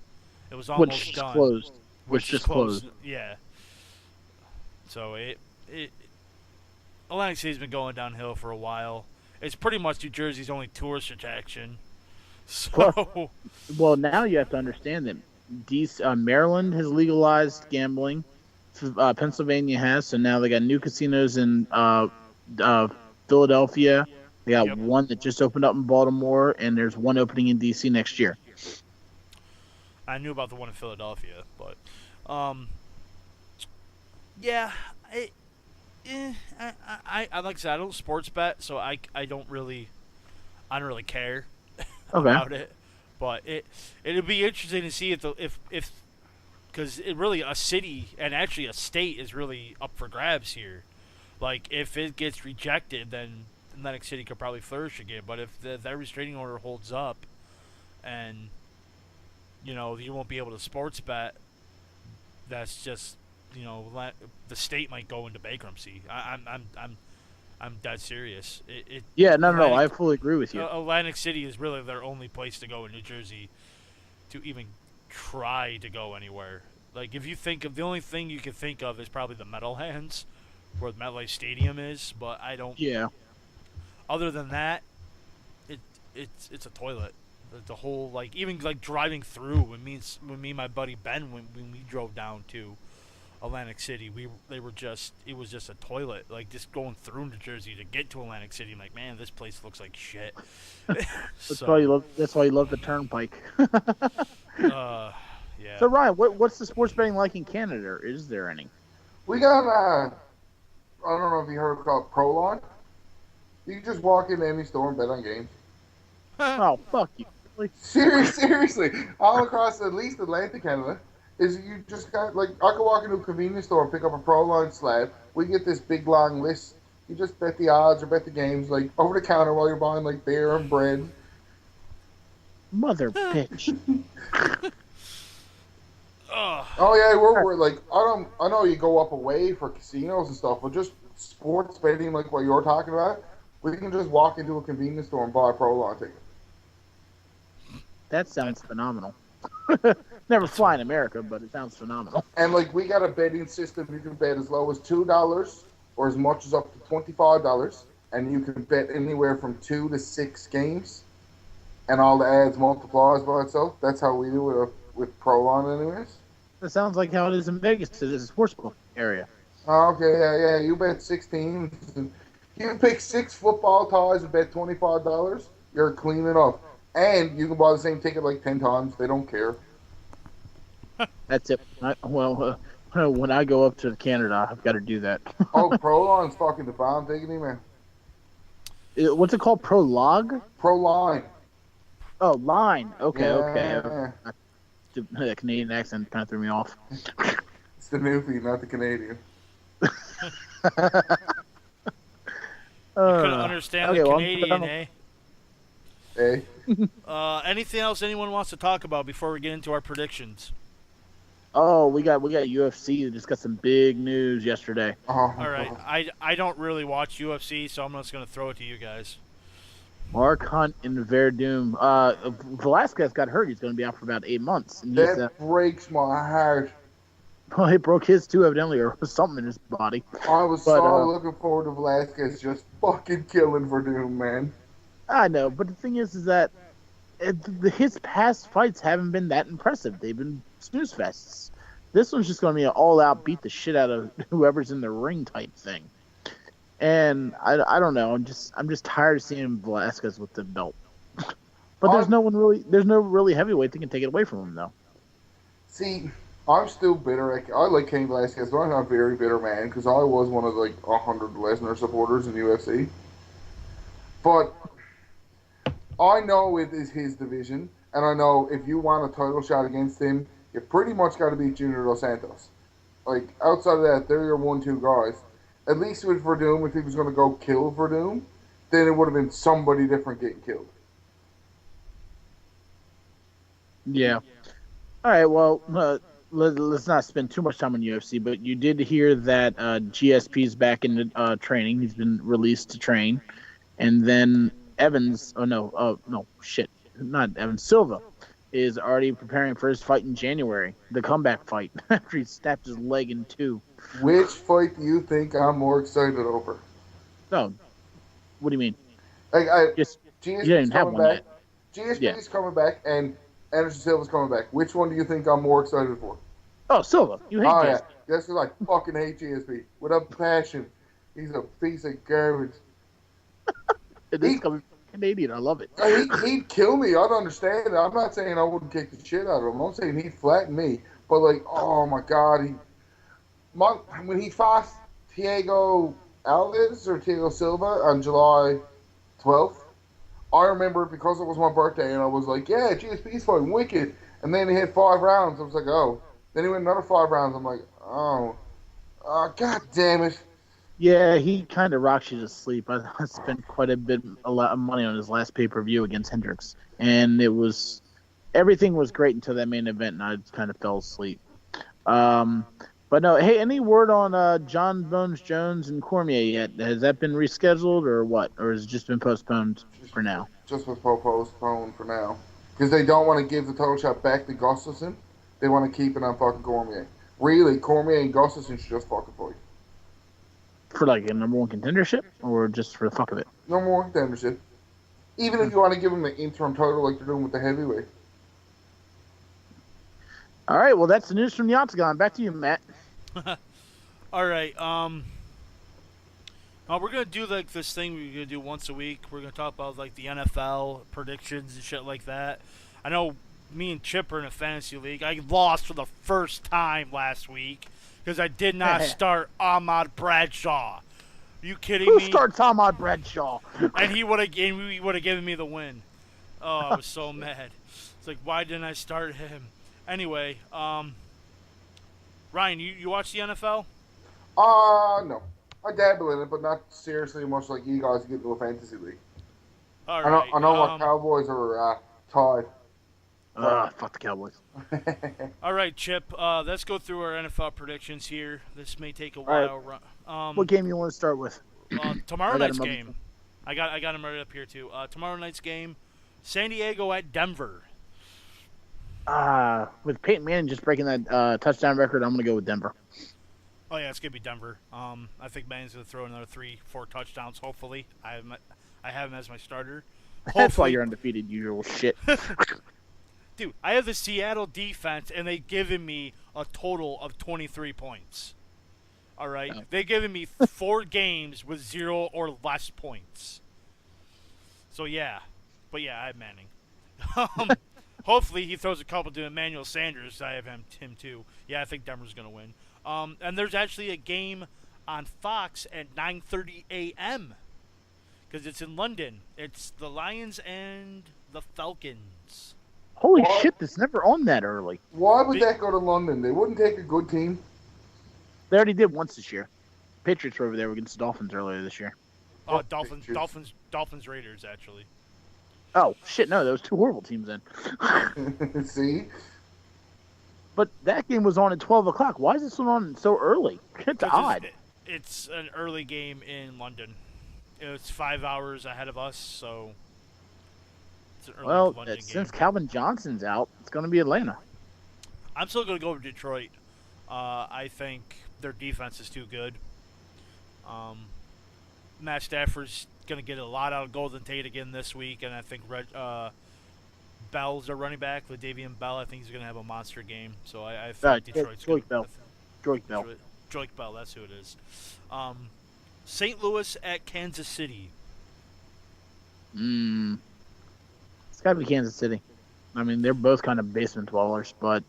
S2: It was almost
S1: which
S2: done.
S1: closed.
S2: Which
S1: Which just closed.
S2: Yeah. So Atlantic City's been going downhill for a while. It's pretty much New Jersey's only tourist attraction. So
S1: Well, now you have to understand that Maryland has legalized gambling. Pennsylvania has, so now they got new casinos in Philadelphia. They got one that just opened up in Baltimore, and there's one opening in D.C. next year.
S2: I knew about the one in Philadelphia, but yeah, I like I said, I don't sports bet, so I don't really care about it. But it'd be interesting to see if because it really a city and actually a state is really up for grabs here. Like if it gets rejected, then Atlantic City could probably flourish again. But if that restraining order holds up, and you won't be able to sports bet, that's just the state might go into bankruptcy. I'm dead serious.
S1: Yeah, no,
S2: Atlantic
S1: I fully agree with you.
S2: Atlantic City is really their only place to go in New Jersey to even try to go anywhere. Like, if you think of the only thing you can think of is probably the Meadowlands, where the MetLife Stadium is. But I don't.
S1: Yeah.
S2: Other than that, it's a toilet. The whole, like, even like driving through, when me and my buddy Ben, when we drove down to Atlantic City, it was just a toilet. Like, just going through New Jersey to get to Atlantic City, I'm like, man, this place looks like shit.
S1: That's why you love the Turnpike.
S2: Yeah.
S1: So Ryan, what's the sports betting like in Canada? Is there any?
S3: We got I don't know if you heard it called Proline. You can just walk into any store and bet on games.
S1: Oh, fuck you. Like,
S3: Seriously, all across at least Atlantic Canada, is you just got, like, I could walk into a convenience store and pick up a Proline slab. We get this big long list. You just bet the odds or bet the games, like, over the counter while you're buying, like, beer and bread.
S1: mother bitch.
S3: Oh yeah, we're like, I know you go up away for casinos and stuff, but just sports betting like what you're talking about, we can just walk into a convenience store and buy a Proline ticket.
S1: That sounds phenomenal. Never fly in America, but it sounds phenomenal.
S3: And like, we got a betting system. You can bet as low as $2 or as much as up to $25, and you can bet anywhere from 2 to 6 games, and all the ads multiplies by itself. That's how we do it with Proline, anyways.
S1: That sounds like how it is in Vegas. It is a sportsbook area.
S3: Oh, okay, yeah. You bet 16. You can pick 6 football ties and bet $25. You're cleaning up. And you can buy the same ticket like 10 times. They don't care.
S1: That's it. When I go up to Canada, I've got to do that.
S3: Oh, Proline's fucking the bomb diggity, man.
S1: What's it called? Prologue?
S3: Proline.
S1: Oh, line. Okay,
S3: Yeah.
S1: okay. The Canadian accent kind of threw me off.
S3: It's the newfie, not the Canadian.
S2: Couldn't understand the Canadian, eh?
S3: Hey.
S2: Anything else anyone wants to talk about before we get into our predictions?
S1: Oh, we got UFC. We just got some big news yesterday.
S3: Oh,
S2: All right, I don't really watch UFC, so I'm just gonna throw it to you guys.
S1: Mark Hunt in Verdum. Velasquez got hurt. He's going to be out for about 8 months. And
S3: that breaks my heart.
S1: Well, he broke his too, evidently, or something in his body.
S3: I was so looking forward to Velasquez just fucking killing Verdum, man.
S1: I know, but the thing is that his past fights haven't been that impressive. They've been snooze fests. This one's just going to be an all-out beat the shit out of whoever's in the ring type thing. And I don't know. I'm just tired of seeing Velasquez with the belt. But there's no really heavyweight that can take it away from him, though.
S3: See, I'm still bitter. I like Cain Velasquez, but I'm a very bitter man because I was one of like 100 Lesnar supporters in UFC. But I know it is his division, and I know if you want a title shot against him, you pretty much got to beat Junior Dos Santos. Like, outside of that, they're your 1-2 guys. At least with Verdum, if he was going to go kill Verdum, then it would have been somebody different getting killed.
S1: Yeah. All right, well, let's not spend too much time on UFC, but you did hear that GSP's back in training. He's been released to train. And then Silva is already preparing for his fight in January, the comeback fight, after he snapped his leg in 2.
S3: Which fight do you think I'm more excited over?
S1: No. What do you mean?
S3: Like,
S1: GSP's
S3: GSP's coming back. GSP's
S1: Yeah.
S3: coming back, and Anderson Silva's coming back. Which one do you think I'm more excited for?
S1: Oh, Silva. You hate GSP.
S3: Yeah. That's because I fucking hate GSP. With a passion. He's a piece of garbage.
S1: It is coming from Canadian. I love it.
S3: He'd kill me. I'd understand it. I'm not saying I wouldn't kick the shit out of him. I'm saying he'd flatten me. But, like, oh, my God. When he fought Thiago Alves or Thiago Silva on July 12th, I remember because it was my birthday, and I was like, yeah, GSP's fighting wicked. And then he hit 5 rounds. I was like, oh. Then he went another 5 rounds. I'm like, oh, God damn it.
S1: Yeah, he kind of rocks you to sleep. I spent a lot of money on his last pay-per-view against Hendricks, and everything was great until that main event, and I kind of fell asleep. Um, but no, hey, any word on John Bones Jones and Cormier yet? Has that been rescheduled or what, or has it just been postponed
S3: Just,
S1: for now?
S3: just was postponed for now because they don't want to give the title shot back to Gustafsson. They want to keep it on fucking Cormier. Really, Cormier and Gustafsson should just fucking fight.
S1: For like a number one contendership, or just for the fuck of it?
S3: No more contendership. Even if you want to give him an interim title like they're doing with the heavyweight.
S1: All right, well that's the news from the Octagon. Back to you, Matt.
S2: All right. We're gonna do like this thing we're gonna do once a week. We're gonna talk about like the NFL predictions and shit like that. I know me and Chip are in a fantasy league. I lost for the first time last week because I did not start Ahmad Bradshaw. Are you kidding me?
S1: Who starts Ahmad Bradshaw?
S2: And we would have given me the win. Oh, I was so mad. It's like, why didn't I start him? Anyway, Ryan, you watch the NFL?
S3: No. I dabble in it, but not seriously much like you guys get into a fantasy league.
S2: All right.
S3: I know what Cowboys are tied.
S1: Fuck the Cowboys.
S2: All right, Chip. Let's go through our NFL predictions here. This may take a while.
S1: Right. What game you want to start with?
S2: Tomorrow night's game. I got them right up here too. Tomorrow night's game, San Diego at Denver.
S1: With Peyton Manning just breaking that touchdown record, I'm gonna go with Denver.
S2: Oh yeah, it's gonna be Denver. I think Manning's gonna throw another 3-4 touchdowns. Hopefully, I have him as my starter.
S1: That's why you're undefeated. Usual shit.
S2: Dude, I have the Seattle defense, and they've given me a total of 23 points. All right, they've given me 4 games with 0 or less points. So yeah, but yeah, I have Manning. Hopefully, he throws a couple to Emmanuel Sanders. I have him too. Yeah, I think Denver's gonna win. And there's actually a game on Fox at 9:30 a.m. because it's in London. It's the Lions and the Falcons.
S1: Holy shit, it's never on that early.
S3: Why would that go to London? They wouldn't take a good team.
S1: They already did once this year. Patriots were over there against the Dolphins earlier this year.
S2: Dolphins, Raiders, actually.
S1: Oh, shit, no, those 2 horrible teams then.
S3: See?
S1: But that game was on at 12 o'clock. Why is this one on so early? It's odd.
S2: It's an early game in London. It's 5 hours ahead of us, so it's an early London game.
S1: Since Calvin Johnson's out, it's going to be Atlanta.
S2: I'm still going to go with Detroit. I think their defense is too good. Matt Stafford's going to get a lot out of Golden Tate again this week, and I think Bell's their running back, Ladavian Bell. I think he's going to have a monster game. So I think Detroit's going to...
S1: Joik Bell.
S2: Joik Bell, that's who it is. St. Louis at Kansas City.
S1: It's got to be Kansas City. I mean, they're both kind of basement dwellers, but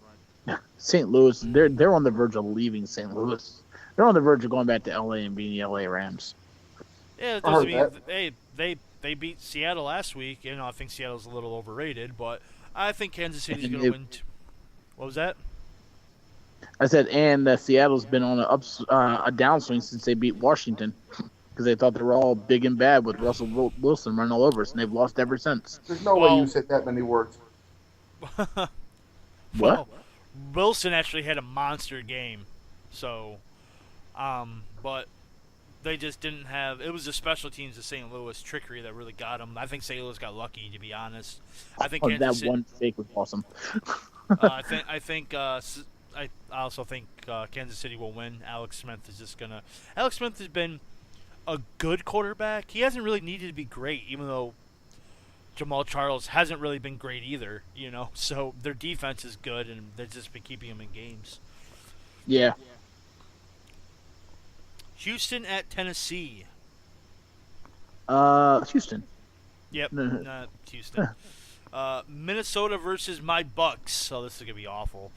S1: St. Louis, they're on the verge of leaving St. Louis. They're on the verge of going back to LA and being the LA Rams.
S2: Yeah, it doesn't mean they beat Seattle last week. You know, I think Seattle's a little overrated, but I think Kansas City's going to win. What was that?
S1: I said, and Seattle's been on a downswing since they beat Washington because they thought they were all big and bad with Russell Wilson running all over us, and they've lost ever since.
S3: There's no way you said that many words.
S1: What?
S2: Wilson actually had a monster game, so, but they just didn't have. It was the special teams of St. Louis trickery that really got them. I think St. Louis got lucky, to be honest. I think
S1: that one fake was awesome.
S2: I also think Kansas City will win. Alex Smith has been a good quarterback. He hasn't really needed to be great, even though Jamal Charles hasn't really been great either, you know. So their defense is good, and they've just been keeping him in games.
S1: Yeah.
S2: Houston at Tennessee.
S1: Houston.
S2: Yep, not Houston. Minnesota versus my Bucks. So this is gonna be awful.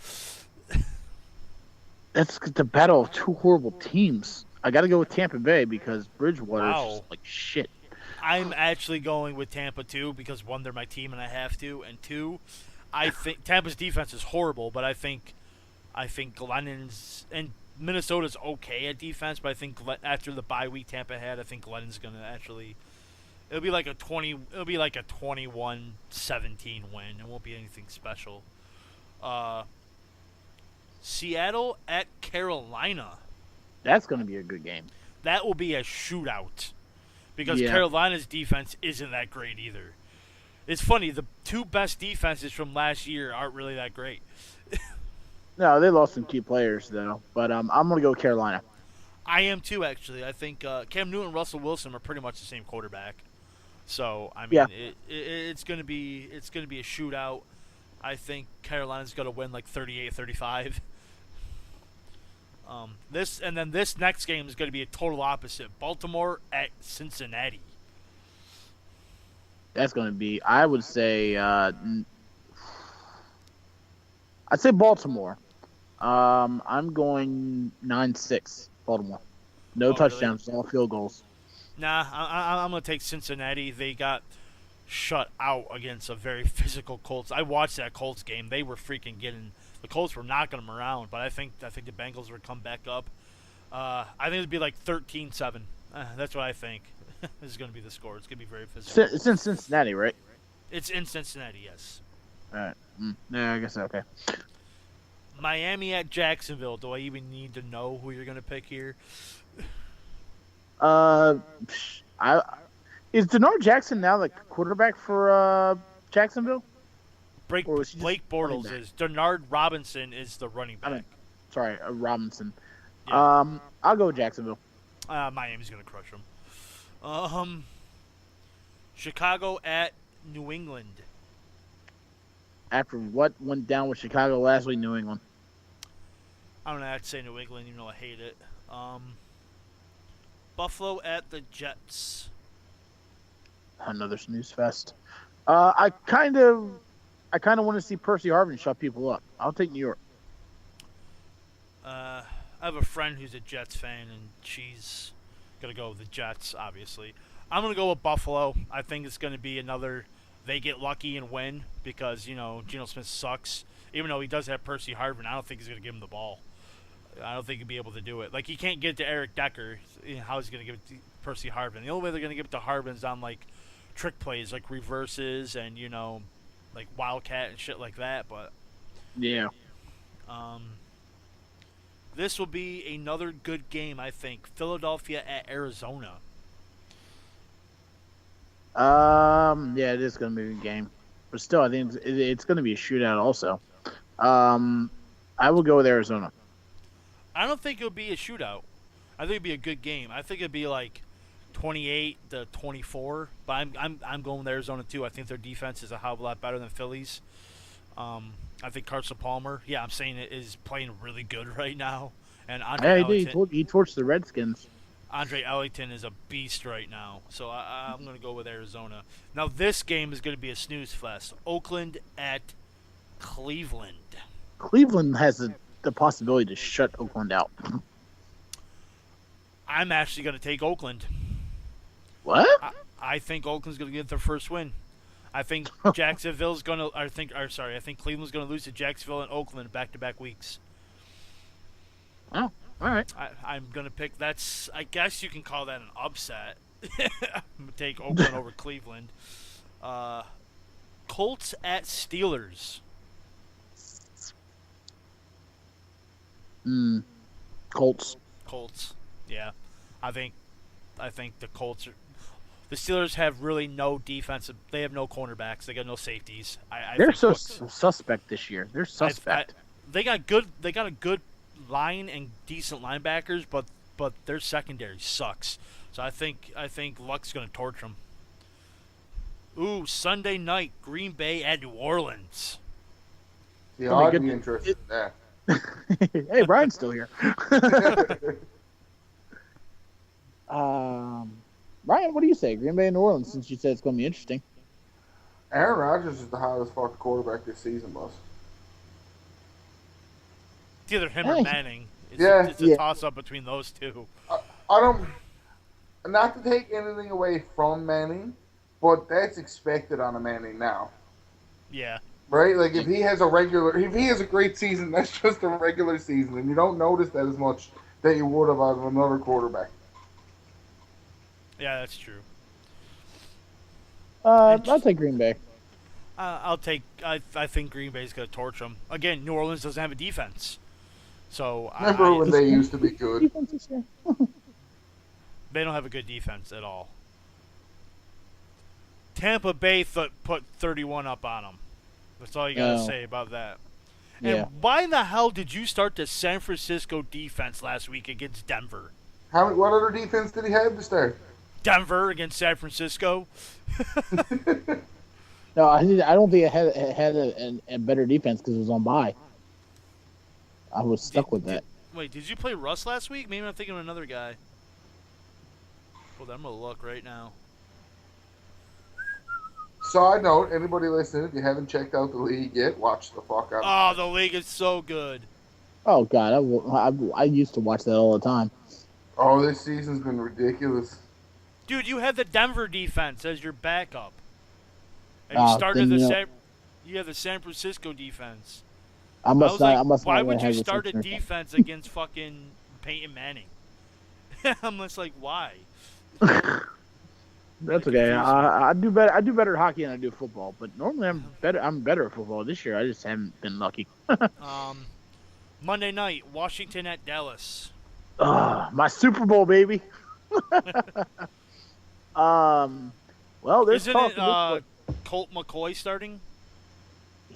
S1: That's the battle of 2 horrible teams. I got to go with Tampa Bay because Bridgewater is just like shit.
S2: I'm actually going with Tampa too because 1, they're my team and I have to, and 2, I think Tampa's defense is horrible, but I think Glennon's and Minnesota's okay at defense, but I think after the bye week Tampa had, I think Glenn's gonna actually. It'll be like a 21-17 win. It won't be anything special. Seattle at Carolina.
S1: That's going to be a good game.
S2: That will be a shootout because
S1: Yeah.
S2: Carolina's defense isn't that great either. It's funny, the two best defenses from last year aren't really that great.
S1: No, they lost some key players though, but I'm going to go Carolina.
S2: I am too, actually. I think Cam Newton and Russell Wilson are pretty much the same quarterback. So I mean,
S1: Yeah.
S2: it's gonna be a shootout. I think Carolina's gonna win like 38-35. This next game is gonna be a total opposite. Baltimore at Cincinnati.
S1: That's going to be, I would say, I'd say Baltimore. I'm going 9-6 Baltimore. No touchdowns, really? All field goals.
S2: Nah, I'm gonna take Cincinnati. They got shut out against a very physical Colts. I watched that Colts game. They were freaking getting the Colts were knocking them around, but I think the Bengals would come back up. I think it'd be like 13-7. That's what I think. This is gonna be the score. It's gonna be very physical.
S1: It's in Cincinnati, right?
S2: It's in Cincinnati, yes.
S1: All right. Yeah, I guess okay.
S2: Miami at Jacksonville. Do I even need to know who you're gonna pick here?
S1: Is Denard Jackson now the quarterback for Jacksonville?
S2: Blake Bortles is. Denard Robinson is the running back.
S1: Robinson.
S2: Yeah.
S1: I'll go with Jacksonville.
S2: Miami's gonna crush them. Chicago at New England.
S1: After what went down with Chicago last week, New England.
S2: I'm gonna have to say New England, even though I hate it. Buffalo at the Jets.
S1: Another snooze fest. I kind of want to see Percy Harvin shut people up. I'll take New York.
S2: I have a friend who's a Jets fan, and she's gonna go with the Jets. Obviously, I'm gonna go with Buffalo. I think it's gonna be another. They get lucky and win because Geno Smith sucks. Even though he does have Percy Harvin, I don't think he's gonna give him the ball. I don't think he'll be able to do it. Like, he can't get it to Eric Decker. How is he going to give it to Percy Harvin? The only way they're going to give it to Harvin is on, like, trick plays, like reverses and, like Wildcat and shit like that. But,
S1: yeah.
S2: This will be another good game, I think. Philadelphia at Arizona.
S1: Yeah, it is going to be a good game. But still, I think it's going to be a shootout also. I will go with Arizona.
S2: I don't think it'll be a shootout. I think it'll be a good game. I think it'll be like 28-24. But I'm going with Arizona too. I think their defense is a hell of a lot better than Philly's. I think Carson Palmer, I'm saying it, is playing really good right now. And
S1: he torched the Redskins.
S2: Andre Ellington is a beast right now. So I'm going to go with Arizona. Now this game is going to be a snooze fest. Oakland at Cleveland.
S1: Cleveland has the possibility to shut Oakland out.
S2: I'm actually going to take Oakland.
S1: What?
S2: I think Oakland's going to get their first win. I think Jacksonville's going to. I think Cleveland's going to lose to Jacksonville and Oakland back-to-back weeks.
S1: Oh, all right.
S2: I'm going to pick. I guess you can call that an upset. I'm going to take Oakland over Cleveland. Colts at Steelers.
S1: Colts.
S2: Yeah. I think the Colts are. The Steelers have really no defensive. They have no cornerbacks. They got no safeties.
S1: They're so suspect this year. They're suspect.
S2: They got a good line and decent linebackers, but their secondary sucks. So I think Luck's going to torch them. Ooh, Sunday night, Green Bay at New Orleans.
S3: Yeah, I'd be interested in that.
S1: Hey, Brian's still here. Brian, what do you say? Green Bay and New Orleans, since you said it's going to be interesting.
S3: Aaron Rodgers is the hottest fucking quarterback this season, boss.
S2: It's either him or Manning. It's a toss-up between those two.
S3: I don't... Not to take anything away from Manning, but that's expected on a Manning now.
S2: Yeah.
S3: right? Like if he has a great season, that's just a regular season, and you don't notice that as much that you would have out of another quarterback.
S2: Yeah, that's true.
S1: I'll take Green Bay.
S2: I'll take. I think Green Bay's gonna torch them again. New Orleans doesn't have a defense, so
S3: Remember when they used to be good?
S2: they don't have a good defense at all. Tampa Bay put 31 up on them. That's all you gotta say about that.
S1: Yeah.
S2: And why in the hell did you start the San Francisco defense last week against Denver?
S3: What other defense did he have to start?
S2: Denver against San Francisco.
S1: No, I don't think it had a better defense because it was on bye. I was stuck with that.
S2: Wait, did you play Russ last week? Maybe I'm thinking of another guy. Hold on, I'm gonna look right now.
S3: Side note, anybody listening, if you haven't checked out the league yet, watch the fuck out.
S2: Oh, the league is so good.
S1: Oh God, I used to watch that all the time.
S3: Oh, this season's been ridiculous.
S2: Dude, you have the Denver defense as your backup. And you started you have the San Francisco defense. Why would you start a defense against fucking Peyton Manning? I'm just like, why?
S1: That's okay. I do better at hockey than I do football, but normally I'm better at football. This year I just haven't been lucky.
S2: Monday night, Washington at Dallas.
S1: My Super Bowl, baby. Well, there's
S2: Isn't it Colt McCoy starting?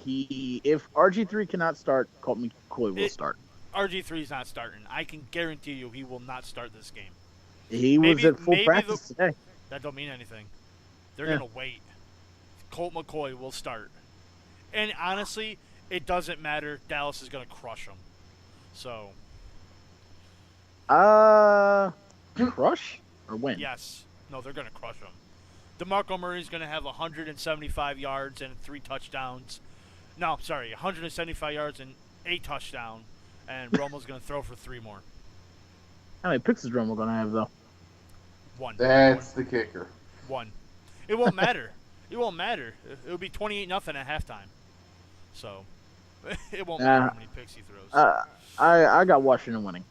S1: If RG3 cannot start, Colt McCoy will start.
S2: RG3 is not starting. I can guarantee you he will not start this game.
S1: He was at full practice today.
S2: That don't mean anything. They're going to wait. Colt McCoy will start. And honestly, it doesn't matter. Dallas is going to crush them. So.
S1: Crush or win?
S2: Yes. No, they're going to crush them. DeMarco Murray's going to have 175 yards and 3 touchdowns. No, sorry, 175 yards and 8 touchdowns. And Romo's going to throw for 3 more.
S1: How many picks is Romo going to have, though?
S2: 1.
S3: That's the kicker.
S2: 1. It won't matter. It won't matter. It'll be 28-0 at halftime. So, it won't matter how many picks he throws.
S1: I got Washington winning.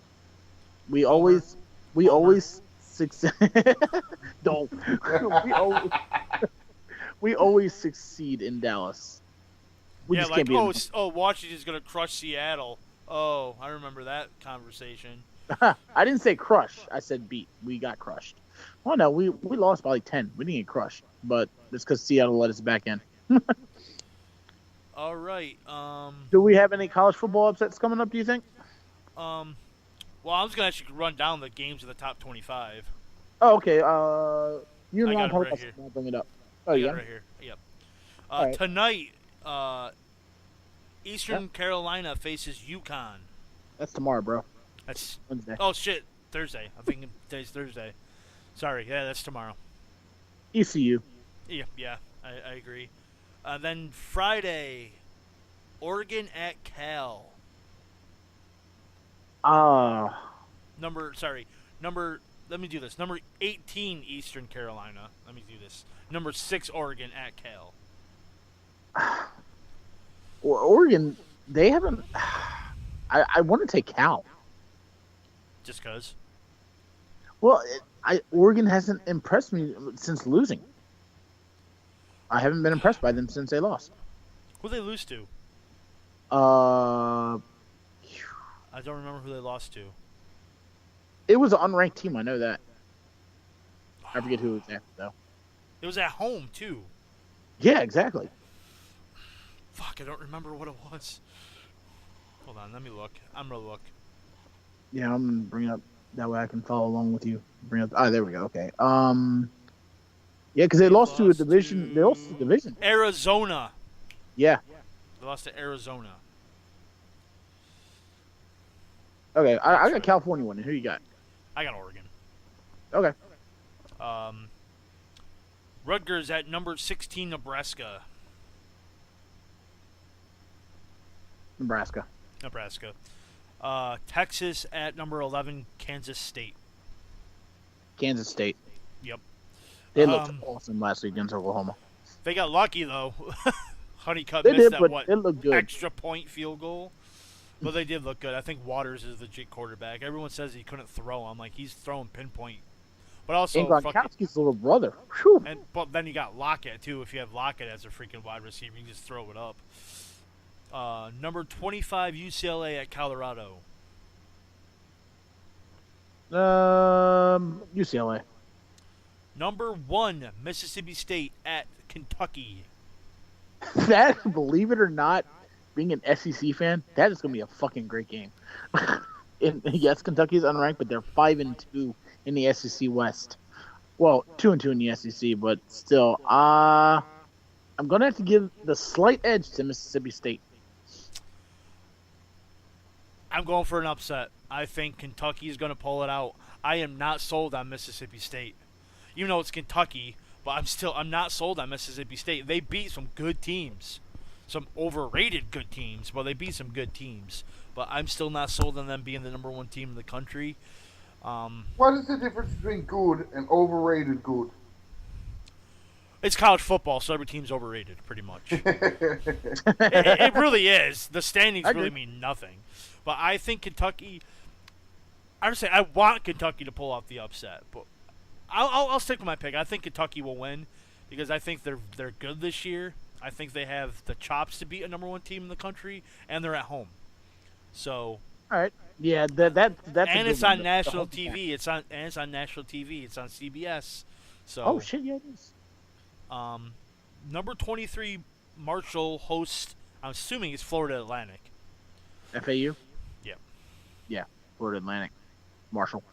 S1: We always succeed. Don't. we always succeed in Dallas. We just can't beat them.
S2: Washington's going to crush Seattle. Oh, I remember that conversation.
S1: I didn't say crush. I said beat. We got crushed. Oh, no, we lost by like 10. We didn't get crushed. But it's because Seattle let us back in.
S2: All right.
S1: Do we have any college football upsets coming up, do you think?
S2: Well, I was going to actually run down the games of the top 25.
S1: Oh, okay. You
S2: I
S1: and
S2: got it
S1: I'll
S2: right here.
S1: bring it up. Oh,
S2: I
S1: yeah.
S2: got it right here. Yep.
S1: Right.
S2: Tonight, Eastern Carolina faces UConn.
S1: That's tomorrow, bro.
S2: That's
S1: Wednesday.
S2: Oh, shit. Thursday. I'm thinking today's Thursday. Sorry. Yeah, that's tomorrow.
S1: ECU.
S2: Yeah, I agree. Then Friday, Oregon at Cal. Let me do this. Number 18, Eastern Carolina. Let me do this. Number 6, Oregon at Cal.
S1: Well, Oregon, they haven't. I want to take Cal.
S2: Just because?
S1: Well, Oregon hasn't impressed me since losing. I haven't been impressed by them since they lost.
S2: Who they lose to?
S1: I
S2: don't remember who they lost to.
S1: It was an unranked team. I know that. I forget who it was at, though.
S2: It was at home, too.
S1: Yeah, exactly.
S2: Fuck, I don't remember what it was. Hold on, let me look. I'm going to look.
S1: Yeah, I'm going to bring it up. That way I can follow along with you. Bring up. There we go. Okay. Yeah, because they lost to a division. They lost to division.
S2: Arizona.
S1: Yeah.
S2: They lost to Arizona.
S1: Okay, I got California winning. Who you got?
S2: I got Oregon.
S1: Okay.
S2: Rutgers at number 16, Nebraska.
S1: Nebraska.
S2: Texas at number 11, Kansas State.
S1: Kansas State.
S2: Yep.
S1: They looked awesome last week against Oklahoma.
S2: They got lucky, though. Honeycutt
S1: They
S2: missed
S1: did,
S2: that
S1: but it looked good.
S2: extra point field goal. But they did look good. I think Waters is the legit quarterback. Everyone says he couldn't throw. I'm like, he's throwing pinpoint. But
S1: And
S2: also,
S1: Gronkowski's little brother. Whew.
S2: but then you got Lockett too. If you have Lockett as a freaking wide receiver, you can just throw it up. Number 25 UCLA at Colorado.
S1: UCLA.
S2: Number 1 Mississippi State at Kentucky.
S1: That, believe it or not, being an SEC fan, that is going to be a fucking great game. Yes, Kentucky's unranked, but they're 5-2 in the SEC West. Well, 2-2 in the SEC, but still, I'm going to have to give the slight edge to Mississippi State.
S2: I'm going for an upset. I think Kentucky is going to pull it out. I am not sold on Mississippi State. Even though it's Kentucky, but I'm not sold on Mississippi State. They beat some good teams. Some overrated good teams. Well, they beat some good teams. But I'm still not sold on them being the number 1 team in the country.
S3: What is the difference between good and overrated good?
S2: It's college football, so every team's overrated, pretty much. it really is. The standings really mean nothing. But I think Kentucky... I want Kentucky to pull off the upset, but I'll stick with my pick. I think Kentucky will win because I think they're good this year. I think they have the chops to beat a number 1 team in the country, and they're at home. So...
S1: All right. Yeah, that's.
S2: And it's on national TV. It's on national TV. It's on CBS. So.
S1: Oh shit! Yeah, it is.
S2: Number 23 Marshall hosts. I'm assuming it's Florida Atlantic.
S1: FAU.
S2: Yeah.
S1: Yeah, Florida Atlantic. Marshall.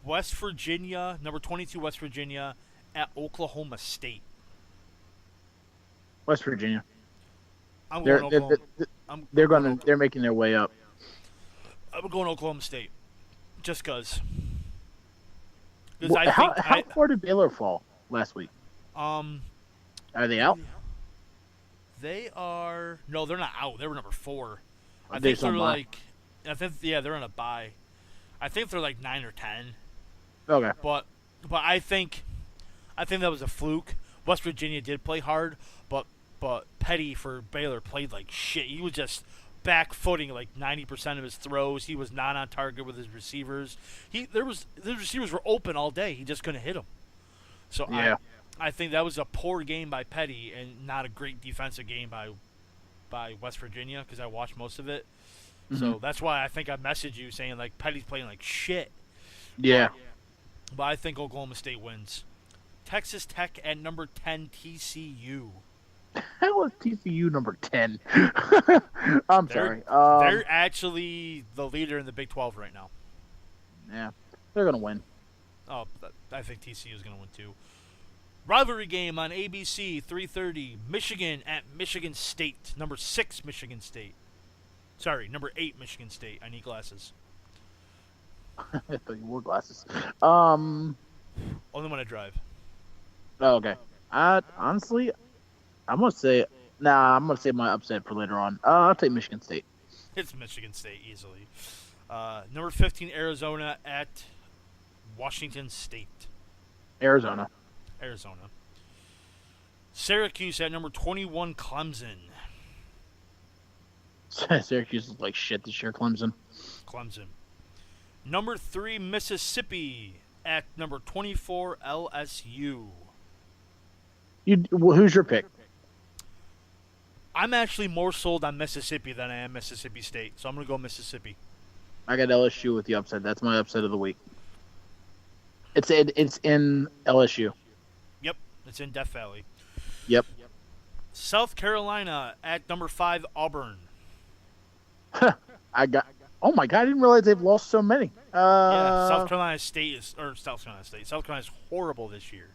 S2: West Virginia, number 22 West Virginia at Oklahoma State.
S1: West Virginia.
S2: I'm going Oklahoma.
S1: They're making their way up.
S2: I'm going Oklahoma State, just because.
S1: How far did Baylor fall last week? Are they out?
S2: They are. No, they're not out. They were number 4. I
S1: They're
S2: think they're on a bye. I think they're like 9 or 10.
S1: Okay.
S2: But I think that was a fluke. West Virginia did play hard, but Petty for Baylor played like shit. He was just back-footing like 90% of his throws. He was not on target with his receivers. The receivers were open all day. He just couldn't hit them. So yeah. I think that was a poor game by Petty and not a great defensive game by West Virginia because I watched most of it. Mm-hmm. So that's why I think I messaged you saying like Petty's playing like shit.
S1: Yeah.
S2: But I think Oklahoma State wins. Texas Tech at number 10 TCU.
S1: How is TCU number 10? I'm sorry.
S2: They're actually the leader in the Big 12 right now.
S1: Yeah, they're going to win.
S2: Oh, I think TCU is going to win too. Rivalry game on ABC, 3:30. Michigan at Michigan State. Number 6 Michigan State. Sorry, number 8 Michigan State. I need glasses.
S1: I thought you wore glasses.
S2: Only when I drive.
S1: Oh, okay. Honestly, I'm gonna say my upset for later on. I'll take Michigan State.
S2: It's Michigan State easily. Number 15 Arizona at Washington State.
S1: Arizona.
S2: Syracuse at number 21 Clemson.
S1: Syracuse is like shit this year. Clemson.
S2: Number 3 Mississippi at number 24 LSU.
S1: Who's your pick?
S2: I'm actually more sold on Mississippi than I am Mississippi State, so I'm going to go Mississippi.
S1: I got LSU with the upset. That's my upset of the week. It's in LSU.
S2: Yep, it's in Death Valley.
S1: Yep.
S2: South Carolina at number 5 Auburn.
S1: Oh my god! I didn't realize they've lost so many.
S2: South Carolina State South Carolina's horrible this year.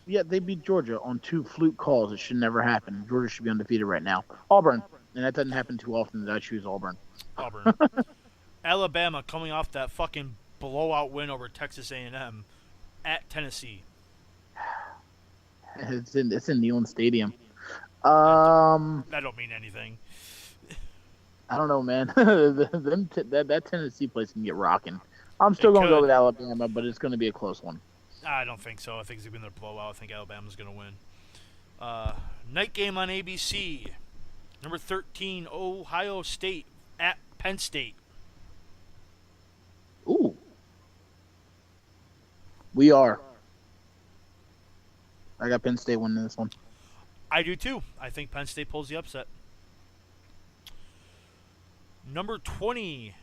S1: Yeah, they beat Georgia on 2 fluke calls. It should never happen. Georgia should be undefeated right now. Auburn, and that doesn't happen too often that I choose Auburn.
S2: Alabama coming off that fucking blowout win over Texas A&M at Tennessee.
S1: It's in Neyland Stadium.
S2: That don't mean anything.
S1: I don't know, man. that Tennessee place can get rocking. I'm still going to go with Alabama, but it's going to be a close one.
S2: I don't think so. I think it's going to be another blowout. I think Alabama's going to win. Night game on ABC. Number 13, Ohio State at Penn State.
S1: Ooh. We are. I got Penn State winning this one.
S2: I do too. I think Penn State pulls the upset. Number 20,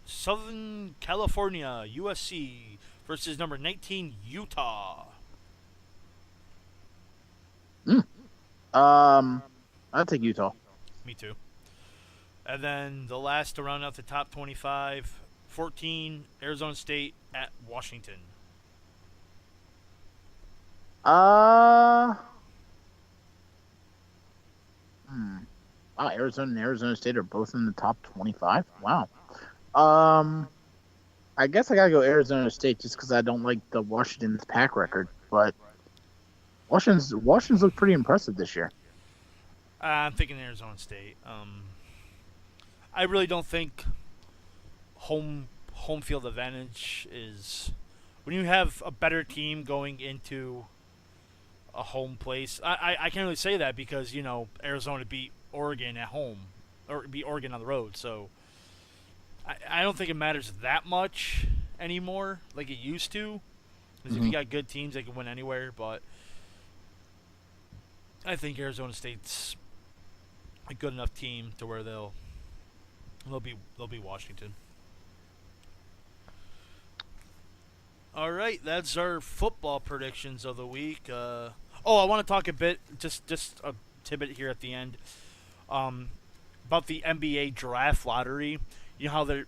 S2: Southern California, USC versus number 19, Utah.
S1: I'll take Utah.
S2: Me too. And then the last to round out the top 25, 14, Arizona State at Washington.
S1: Wow, Arizona and Arizona State are both in the top 25. Wow. I guess I gotta go Arizona State just because I don't like the Washington's pack record, but Washington's looked pretty impressive this year.
S2: I'm thinking Arizona State. I really don't think home field advantage is when you have a better team going into a home place. I can't really say that because Arizona beat Oregon at home or beat Oregon on the road, so I don't think it matters that much anymore like it used to. Because if you got good teams, they can win anywhere. But I think Arizona State's a good enough team to where they'll be Washington. All right, that's our football predictions of the week. I want to talk a bit, just a tidbit here at the end, about the NBA draft lottery. You know how they're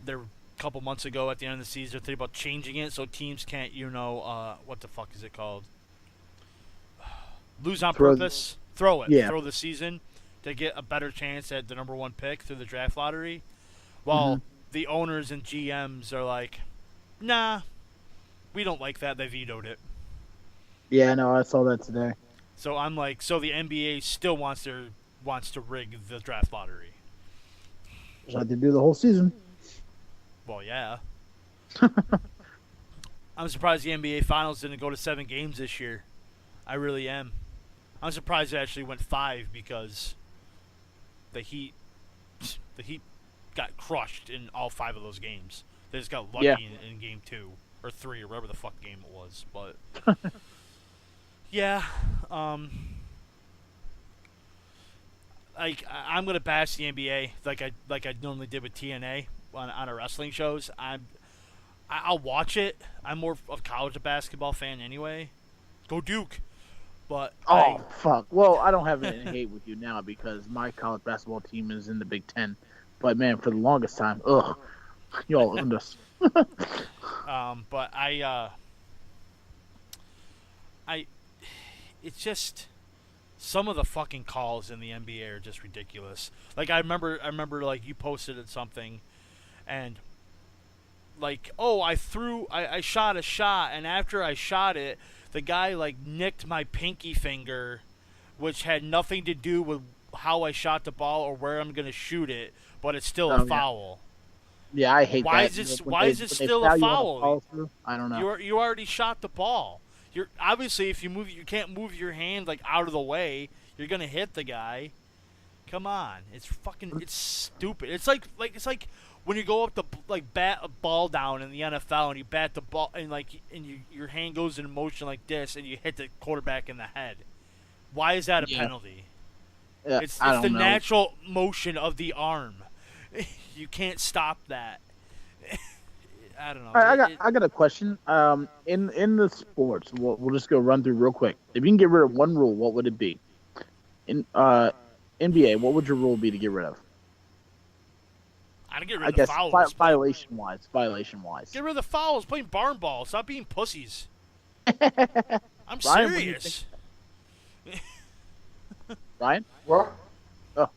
S2: a couple months ago at the end of the season they're thinking about changing it so teams can't what the fuck is it called? Lose on purpose. Throw it.
S1: Yeah.
S2: Throw the season to get a better chance at the number one pick through the draft lottery. While the owners and GMs are like, nah, we don't like that. They vetoed it.
S1: Yeah, no, I saw that today.
S2: So I'm like, so the NBA still wants to rig the draft lottery.
S1: Just had to do the whole season.
S2: Well, yeah. I'm surprised the NBA Finals didn't go to 7 games this year. I really am. I'm surprised it actually went 5 because the Heat got crushed in all 5 of those games. They just got lucky in game 2 or 3 or whatever the fuck game it was. But yeah, I'm gonna bash the NBA like I normally did with TNA on our wrestling shows. I'll watch it. I'm more of a college basketball fan anyway. Go Duke. But
S1: fuck. Well, I don't have any hate with you now because my college basketball team is in the Big Ten. But man, for the longest time, y'all owned us.
S2: But it's just some of the fucking calls in the NBA are just ridiculous. Like I remember like you posted it something, and like I shot a shot, and after I shot it, the guy like nicked my pinky finger, which had nothing to do with how I shot the ball or where I'm gonna shoot it, but it's still a foul.
S1: Yeah, I hate
S2: why
S1: that.
S2: Why is it still a foul?
S1: I don't know.
S2: You already shot the ball. You're obviously if you can't move your hand like out of the way. You're gonna hit the guy. Come on, it's stupid. It's like when you go up to bat a ball down in the NFL and you bat the ball and your hand goes in motion like this and you hit the quarterback in the head. Why is that a penalty?
S1: Yeah,
S2: it's the natural motion of the arm. You can't stop that. I don't know.
S1: I got a question. In the sports, we'll just go run through real quick. If you can get rid of one rule, what would it be? In NBA, what would your rule be to get rid of?
S2: I'd get rid of the fouls.
S1: Violation wise.
S2: Get rid of the fouls. Playing barn ball. Stop being pussies. I'm serious.
S1: Ryan?
S3: What?
S1: Oh.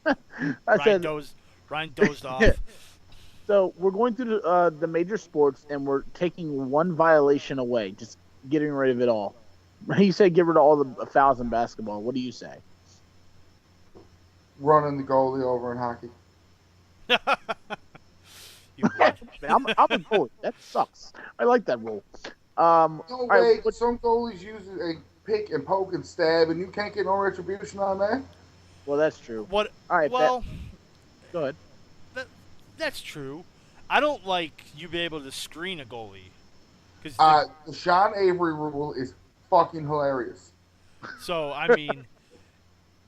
S2: Ryan dozed off.
S1: So we're going through the major sports, and we're taking one violation away, just getting rid of it all. You said get rid of all the fouls in basketball. What do you say?
S3: Running the goalie over in hockey.
S1: I'm a goalie. That sucks. I like that rule.
S3: No way. Some goalies use it. pick and poke and stab, and you can't get no retribution on that.
S1: Well, that's true.
S2: What?
S1: All right.
S2: Well,
S1: go ahead.
S2: That's true. I don't like you be able to screen a goalie.
S3: The Sean Avery rule is fucking hilarious.
S2: So I mean,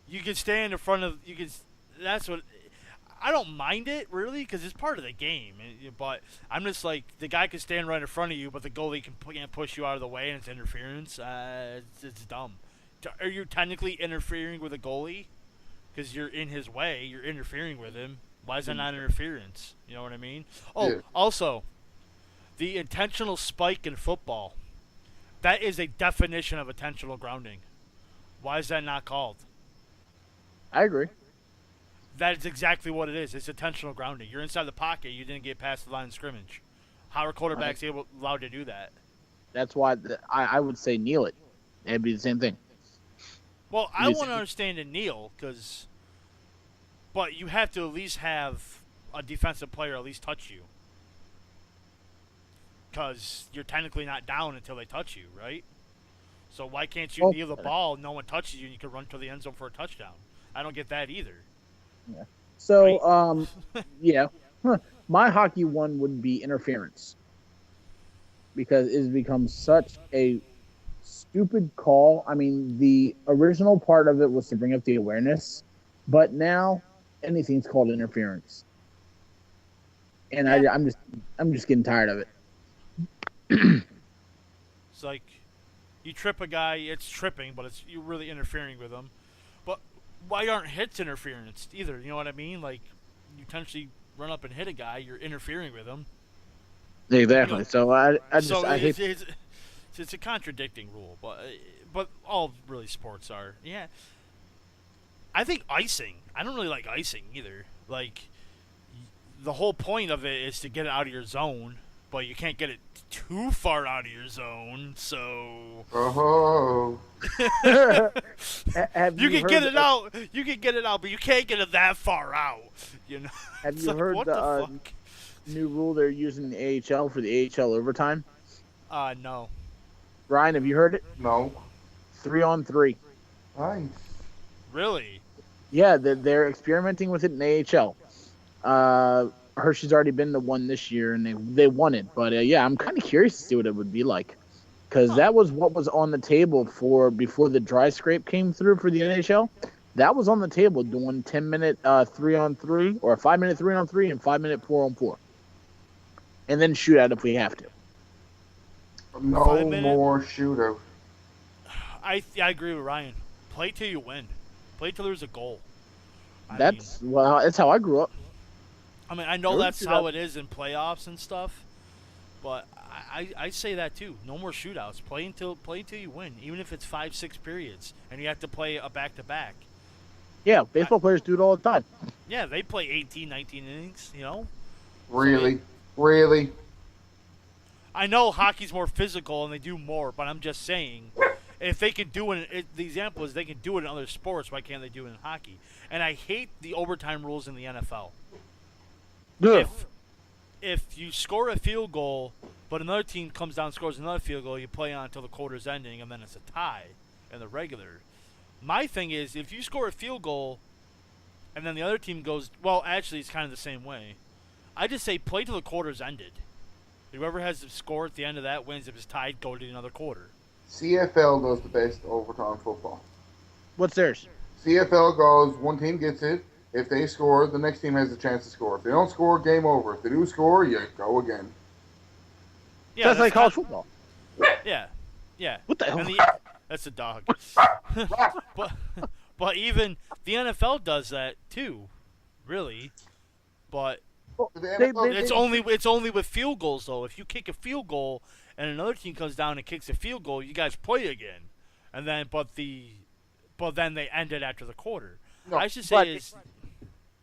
S2: you can stand in front of you can. That's what. I don't mind it really because it's part of the game. But I'm just like the guy can stand right in front of you, but the goalie can't push you out of the way, and it's interference. It's dumb. Are you technically interfering with a goalie because you're in his way? You're interfering with him. Why is that not interference? You know what I mean? Oh, yeah. Also, the intentional spike in football. That is a definition of intentional grounding. Why is that not called?
S1: I agree.
S2: That is exactly what it is. It's intentional grounding. You're inside the pocket. You didn't get past the line of scrimmage. How are quarterbacks allowed to do that?
S1: That's why I would say kneel it. It'd be the same thing.
S2: Well, I want to understand a kneel, but you have to at least have a defensive player at least touch you. Because you're technically not down until they touch you, right? So why can't you kneel the ball, no one touches you, and you can run to the end zone for a touchdown? I don't get that either.
S1: Yeah. So, right? Yeah. My hockey one would be interference. Because it's become such a stupid call. I mean, the original part of it was to bring up the awareness, but now anything's called interference. And yeah. I'm just getting tired of it.
S2: It's like you trip a guy, it's tripping, but you're really interfering with him. But why aren't hits interference either? You know what I mean? Like you potentially run up and hit a guy, you're interfering with him.
S1: Exactly. You know, so I hate.
S2: It's a contradicting rule, but all really sports are. Yeah. I think icing. I don't really like icing either. Like the whole point of it is to get it out of your zone, but you can't get it too far out of your zone. So.
S3: Oh.
S2: You can get it out. You can get it out, but you can't get it that far out. You know.
S1: Have you heard the new rule they're using in the AHL for the AHL overtime?
S2: No.
S1: Ryan, have you heard it?
S3: No.
S1: 3-on-3.
S3: Nice.
S2: Really?
S1: Yeah, they're experimenting with it in AHL. Hershey's already been the one this year, and they won it. But yeah, I'm kind of curious to see what it would be like, because that was what was on the table before the dry scrape came through for the NHL. That was on the table, doing 10-minute 3-on-3 or a 5-minute 3-on-3 and 5-minute 4-on-4, and then shoot out if we have to.
S3: No more shootout.
S2: I agree with Ryan. Play till you win. Play till there's a goal.
S1: That's how I grew up.
S2: I mean, I know that's how it is in playoffs and stuff, but I say that too. No more shootouts. Play until you win, even if it's 5-6 periods, and you have to play a back-to-back.
S1: Yeah, baseball players do it all the time.
S2: Yeah, they play 18, 19 innings, you know?
S3: Really? Really?
S2: I know hockey's more physical and they do more, but I'm just saying, if they can do it, the example is they can do it in other sports, why can't they do it in hockey? And I hate the overtime rules in the NFL.
S1: Yeah.
S2: If you score a field goal, but another team comes down and scores another field goal, you play on until the quarter's ending, and then it's a tie in the regular. My thing is, if you score a field goal, and then the other team goes, well, actually, it's kind of the same way. I just say play till the quarter's ended. Whoever has the score at the end of that wins. If it's tied, go to another quarter.
S3: CFL does the best overtime football.
S1: What's theirs?
S3: CFL goes, one team gets it. If they score, the next team has a chance to score. If they don't score, game over. If they do score, you go again.
S1: Yeah, that's like college football.
S2: Yeah. Yeah.
S1: What the hell?
S2: That's a dog. but even the NFL does that too, really. But it's only with field goals though. If you kick a field goal and another team comes down and kicks a field goal, you guys play again, and then but then they end it after the quarter.
S1: No,
S2: I should say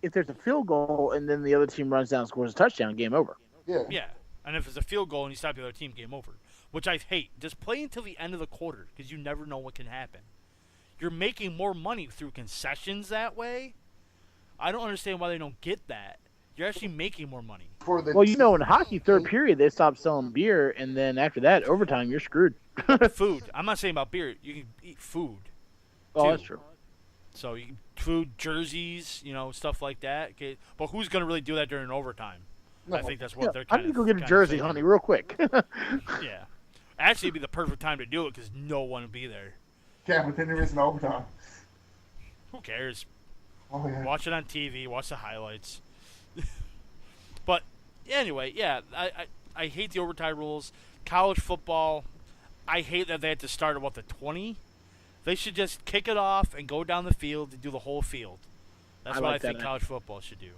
S1: if there's a field goal and then the other team runs down and scores a touchdown, game over.
S3: Yeah.
S2: Yeah, and if it's a field goal and you stop the other team, game over. Which I hate. Just play until the end of the quarter because you never know what can happen. You're making more money through concessions that way. I don't understand why they don't get that. You're actually making more money.
S1: Well, in hockey, third period, they stop selling beer, and then after that, overtime, you're screwed.
S2: Food. I'm not saying about beer. You can eat food.
S1: Oh,
S2: too.
S1: that's true.
S2: So food, jerseys, stuff like that. Okay. But who's going to really do that during overtime?
S3: No.
S2: I think that's
S1: Yeah,
S2: what they're
S1: I
S2: kind
S1: need
S2: of
S1: to go get a
S2: kind of
S1: jersey,
S2: thinking.
S1: honey, real quick.
S2: Yeah. Actually, it'd be the perfect time to do it because no one would be there.
S3: Yeah, but then there isn't overtime.
S2: Who cares?
S3: Oh, yeah.
S2: Watch it on TV. Watch the highlights. But anyway, yeah, I hate the overtime rules. College football, I hate that they had to start at the 20. They should just kick it off and go down the field and do the whole field. That's what I think college football should do.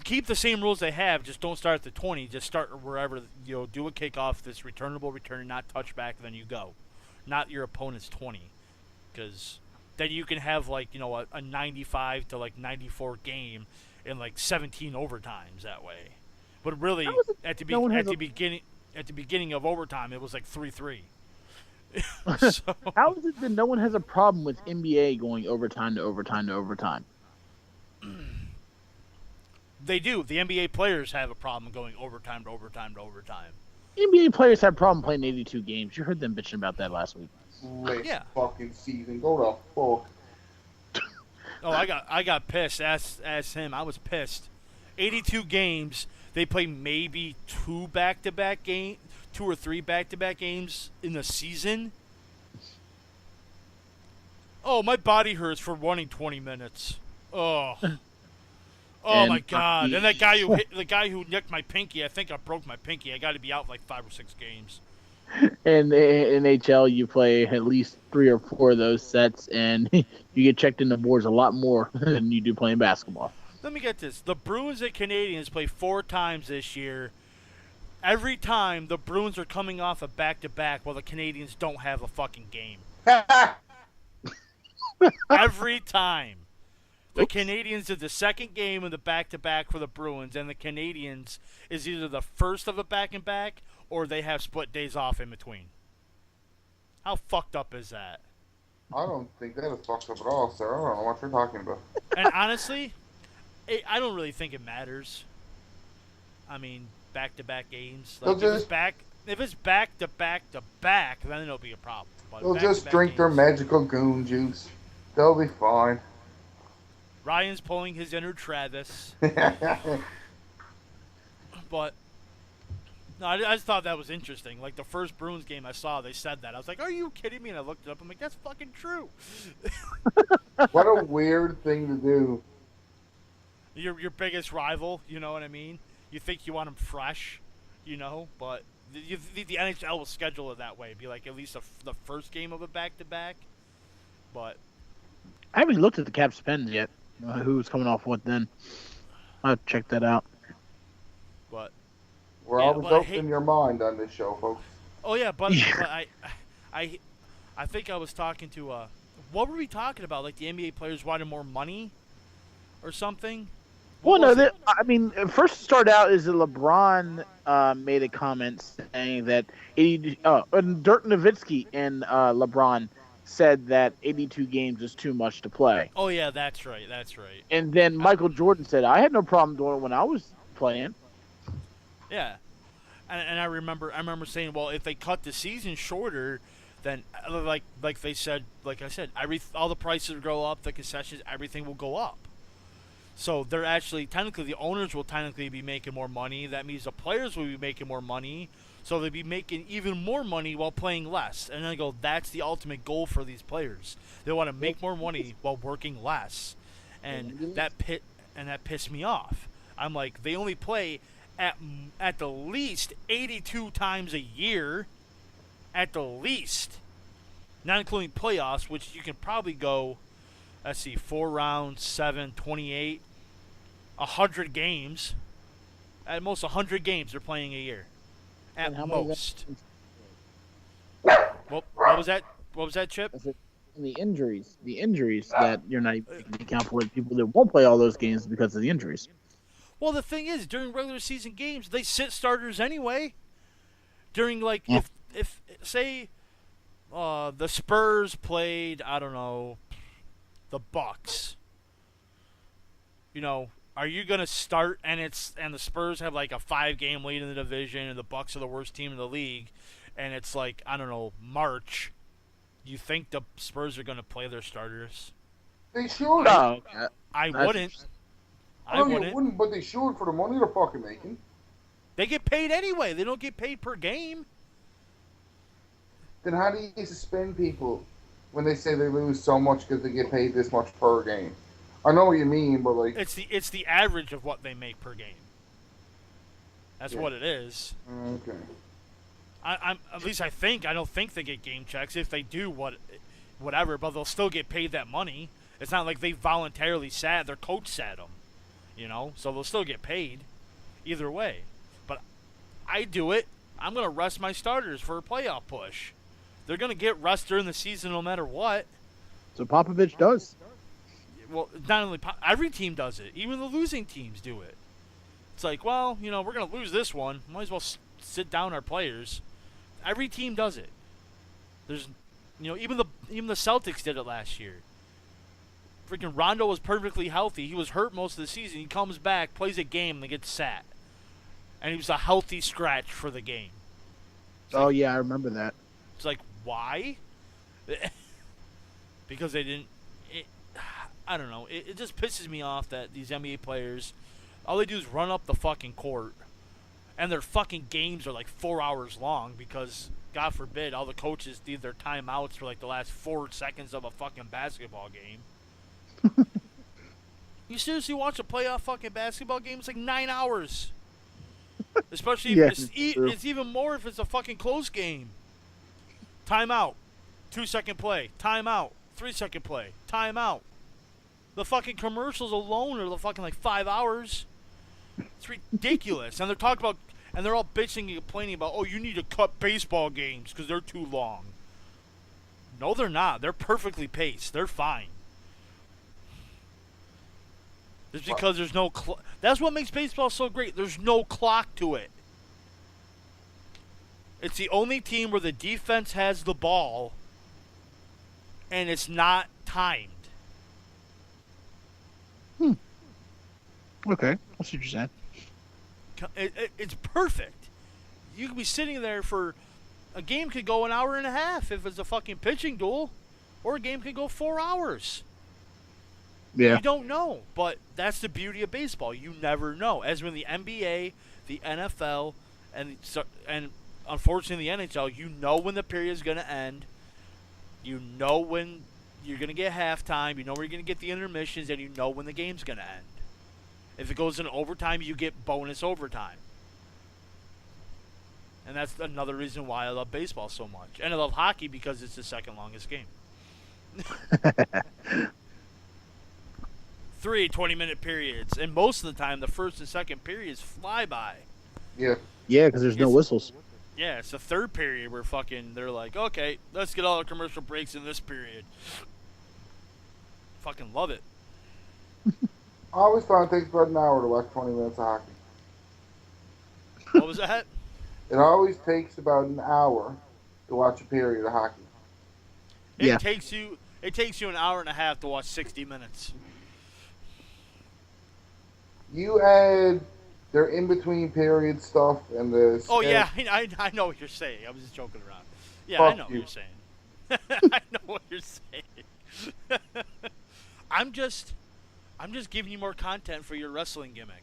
S2: Keep the same rules they have, just don't start at the 20. Just start wherever, do a kickoff that's returnable return, not touchback, then you go. Not your opponent's 20. Because then you can have, a 95 to, 94 game in, 17 overtimes that way. But really, at the beginning of overtime, it was 3-3. So,
S1: how is it that no one has a problem with NBA going overtime to overtime to overtime?
S2: They do. The NBA players have a problem going overtime to overtime to overtime.
S1: NBA players have a problem playing 82 games. You heard them bitching about that last week.
S3: Last fucking season. Go to fuck.
S2: Oh, I got pissed. Ask him. I was pissed. 82 games. They play maybe 2 or 3 back-to-back games in the season. Oh, my body hurts for running 20 minutes. Oh. Oh my God! And that guy who nicked my pinky, I think I broke my pinky. I got to be out 5 or 6 games.
S1: In the NHL, you play at least 3 or 4 of those sets, and you get checked in the boards a lot more than you do playing basketball.
S2: Let me get this: the Bruins and Canadiens play 4 times this year. Every time the Bruins are coming off a back-to-back, while the Canadiens don't have a fucking game. Every time. The Canadiens did the second game of the back-to-back for the Bruins, and the Canadiens is either the first of a back-and-back or they have split days off in between. How fucked up is that?
S3: I don't think that is fucked up at all, sir. I don't know what you're talking about.
S2: And honestly, I don't really think it matters. I mean, back-to-back games. If it's back-to-back-to-back, then it'll be a problem. But
S3: they'll just drink their magical goon juice. They'll be fine.
S2: Ryan's pulling his inner Travis. But no, I just thought that was interesting. The first Bruins game I saw, they said that. I was like, are you kidding me? And I looked it up. I'm like, that's fucking true.
S3: What a weird thing to do.
S2: Your biggest rival, you know what I mean? You think you want him fresh, but the NHL will schedule it that way. It'd be at least the first game of a back-to-back. But
S1: I haven't looked at the Caps pens yet. Who's coming off what then? I'll check that out.
S2: But
S3: we're always opening your mind on this show, folks.
S2: Oh yeah, but I think I was talking to what were we talking about? The NBA players wanted more money or something.
S1: First start out is that LeBron made a comment saying that Dirk Nowitzki and LeBron said that 82 games is too much to play.
S2: Oh yeah, that's right.
S1: And then Michael Jordan said, I had no problem doing it when I was playing.
S2: Yeah. And I remember saying, well, if they cut the season shorter, then like they said, like I said, all the prices will go up, the concessions, everything will go up. So they're actually technically the owners will technically be making more money. That means the players will be making more money. So they'll be making even more money while playing less. And I go, that's the ultimate goal for these players. They want to make more money while working less. And that pissed me off. I'm like, they only play at the least 82 times a year. At the least. Not including playoffs, which you can probably go, 4 rounds, 7, 28, 100 games. At most 100 games they're playing a year. At most. What was that? What was that, Chip?
S1: The injuries that you're not even taking into account for the people that won't play all those games because of the injuries.
S2: Well, the thing is, during regular season games, they sit starters anyway. During if say the Spurs played, I don't know, the Bucks. Are you gonna start and the Spurs have a 5-game lead in the division and the Bucks are the worst team in the league, and it's like, I don't know, March, you think the Spurs are going to play their starters?
S3: They should.
S1: No,
S2: I wouldn't.
S3: I know you wouldn't, but they should for the money they're fucking making.
S2: They get paid anyway. They don't get paid per game.
S3: Then how do you suspend people when they say they lose so much because they get paid this much per game? I know what you mean, but like
S2: it's the average of what they make per game. That's what it is.
S3: Okay.
S2: I'm at least I think. I don't think they get game checks. If they do, whatever. But they'll still get paid that money. It's not like they voluntarily sat. Their coach sat them, So they'll still get paid, either way. But I do it. I'm gonna rest my starters for a playoff push. They're gonna get rest during the season no matter what.
S1: So Popovich does.
S2: Well, not only every team does it. Even the losing teams do it. It's like, well, we're gonna lose this one. Might as well sit down our players. Every team does it. There's, even the Celtics did it last year. Freaking Rondo was perfectly healthy. He was hurt most of the season. He comes back, plays a game, and gets sat. And he was a healthy scratch for the game.
S1: Oh, yeah, I remember that.
S2: It's like, why? Because they didn't... I don't know. It just pisses me off that these NBA players, all they do is run up the fucking court. And their fucking games are like 4 hours long because, God forbid, all the coaches need their timeouts for like the last 4 seconds of a fucking basketball game. You seriously watch a playoff fucking basketball game? It's like 9 hours. Especially if it's even more if it's a fucking close game. Timeout. 2-second play. Timeout. 3-second play. Timeout. The fucking commercials alone are the fucking like 5 hours. It's ridiculous. And they're talking about, and they're all bitching and complaining about, oh, you need to cut baseball games because they're too long. No, they're not. They're perfectly paced. They're fine. It's because there's no that's what makes baseball so great. There's no clock to it. It's the only team where the defense has the ball and it's not timed.
S1: Okay, I see what you're saying.
S2: It's perfect. You could be sitting there for... A game could go an hour and a half if it's a fucking pitching duel. Or a game could go 4 hours.
S1: Yeah.
S2: You don't know. But that's the beauty of baseball. You never know. As when the NBA, the NFL, and unfortunately the NHL, you know when the period is going to end. You know when you're going to get halftime. You know where you're going to get the intermissions. And you know when the game's going to end. If it goes in overtime, you get bonus overtime. And that's another reason why I love baseball so much. And I love hockey because it's the second longest game. 3 20-minute periods. And most of the time, the first and second periods fly by.
S3: Yeah.
S1: Yeah, because there's no whistles.
S2: Yeah, it's the third period where they're like, okay, let's get all the commercial breaks in this period. Fucking love it.
S3: I always thought it takes about an hour to watch 20 minutes of hockey.
S2: What was that?
S3: It always takes about an hour to watch a period of hockey.
S2: It takes you an hour and a half to watch 60 minutes.
S3: You add their in-between period stuff and the...
S2: Oh, yeah, I know what you're saying. I was just joking around. Yeah,
S3: Fuck
S2: I know
S3: you.
S2: what you're saying. I know what you're saying. I'm just giving you more content for your wrestling gimmick.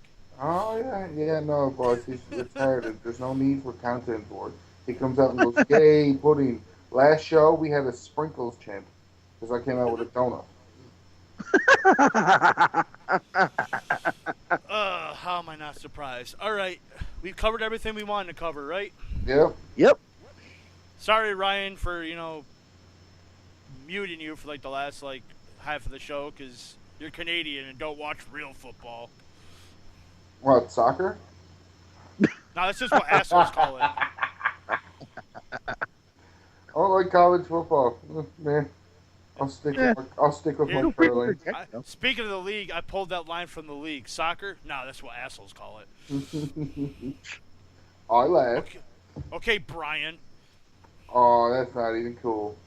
S3: Oh, yeah, no, boss. It's hard. There's no need for content for it. He comes out and goes, yay, pudding. Last show, we had a sprinkles chant because I came out with a donut.
S2: How am I not surprised? All right, we've covered everything we wanted to cover, right?
S3: Yep.
S2: Sorry, Ryan, for, muting you for, the last, half of the show because you're Canadian and don't watch real football.
S3: What, soccer?
S2: No, that's just what assholes call it.
S3: I don't like college football. Man, I'll stick with my curling.
S2: Speaking of the league, I pulled that line from the league. Soccer? No, that's what assholes call it.
S3: I laugh.
S2: Okay, Brian.
S3: Oh, that's not even cool.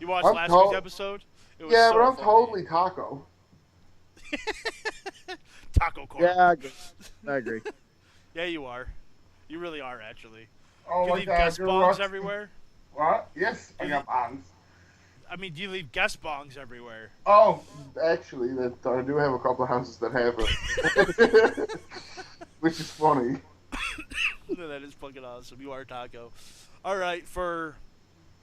S2: You watched last week's episode?
S3: Yeah, but I'm totally taco.
S2: Taco corn.
S1: Yeah, I agree.
S2: Yeah, you are. You really are, actually.
S3: Oh
S2: Do you
S3: my
S2: leave
S3: god,
S2: guest
S3: you're
S2: bongs
S3: rusty.
S2: everywhere?
S3: What? Yes, I
S2: Do
S3: got bongs.
S2: I mean, do you leave guest bongs everywhere?
S3: Oh, actually, that I do have a couple of houses that have it, which is funny.
S2: That is fucking awesome. You are Taco. All right,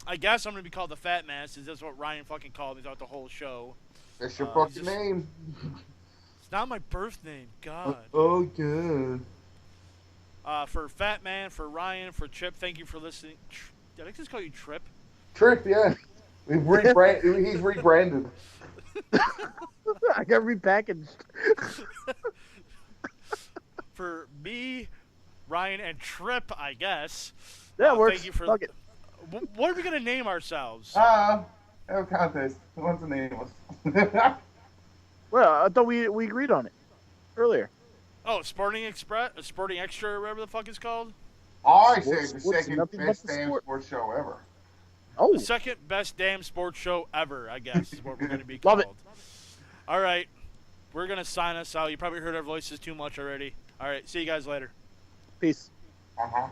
S2: I guess I'm gonna be called the Fat Man since that's what Ryan fucking called me throughout the whole show.
S3: That's your
S2: He's
S3: fucking
S2: just,
S3: name.
S2: it's not my birth name. God.
S3: Oh, good.
S2: For Fat Man, for Ryan, for Chip, thank you for listening. Did I just call you Trip?
S3: Trip, yeah. He's rebranded.
S1: I got repackaged.
S2: For me, Ryan, and Trip, I guess.
S1: That works.
S2: Thank you for.
S1: Fuck it.
S2: What are we gonna name ourselves?
S3: Have a contest. Who wants to name us?
S1: Well, I thought we agreed on it earlier.
S2: Oh, Sporting Express, Sporting Extra, or whatever the fuck it's called.
S3: I say
S1: Sports-
S3: the
S1: sports,
S3: second
S1: nothing but
S3: best
S1: the
S3: damn
S1: sport.
S3: sports show ever.
S1: Oh,
S2: The second best damn sports show ever, I guess, is what we're gonna be
S1: Love
S2: called.
S1: it.
S2: All right, we're gonna sign us out. You probably heard our voices too much already. All right, see you guys later.
S1: peace.
S3: Uh-huh.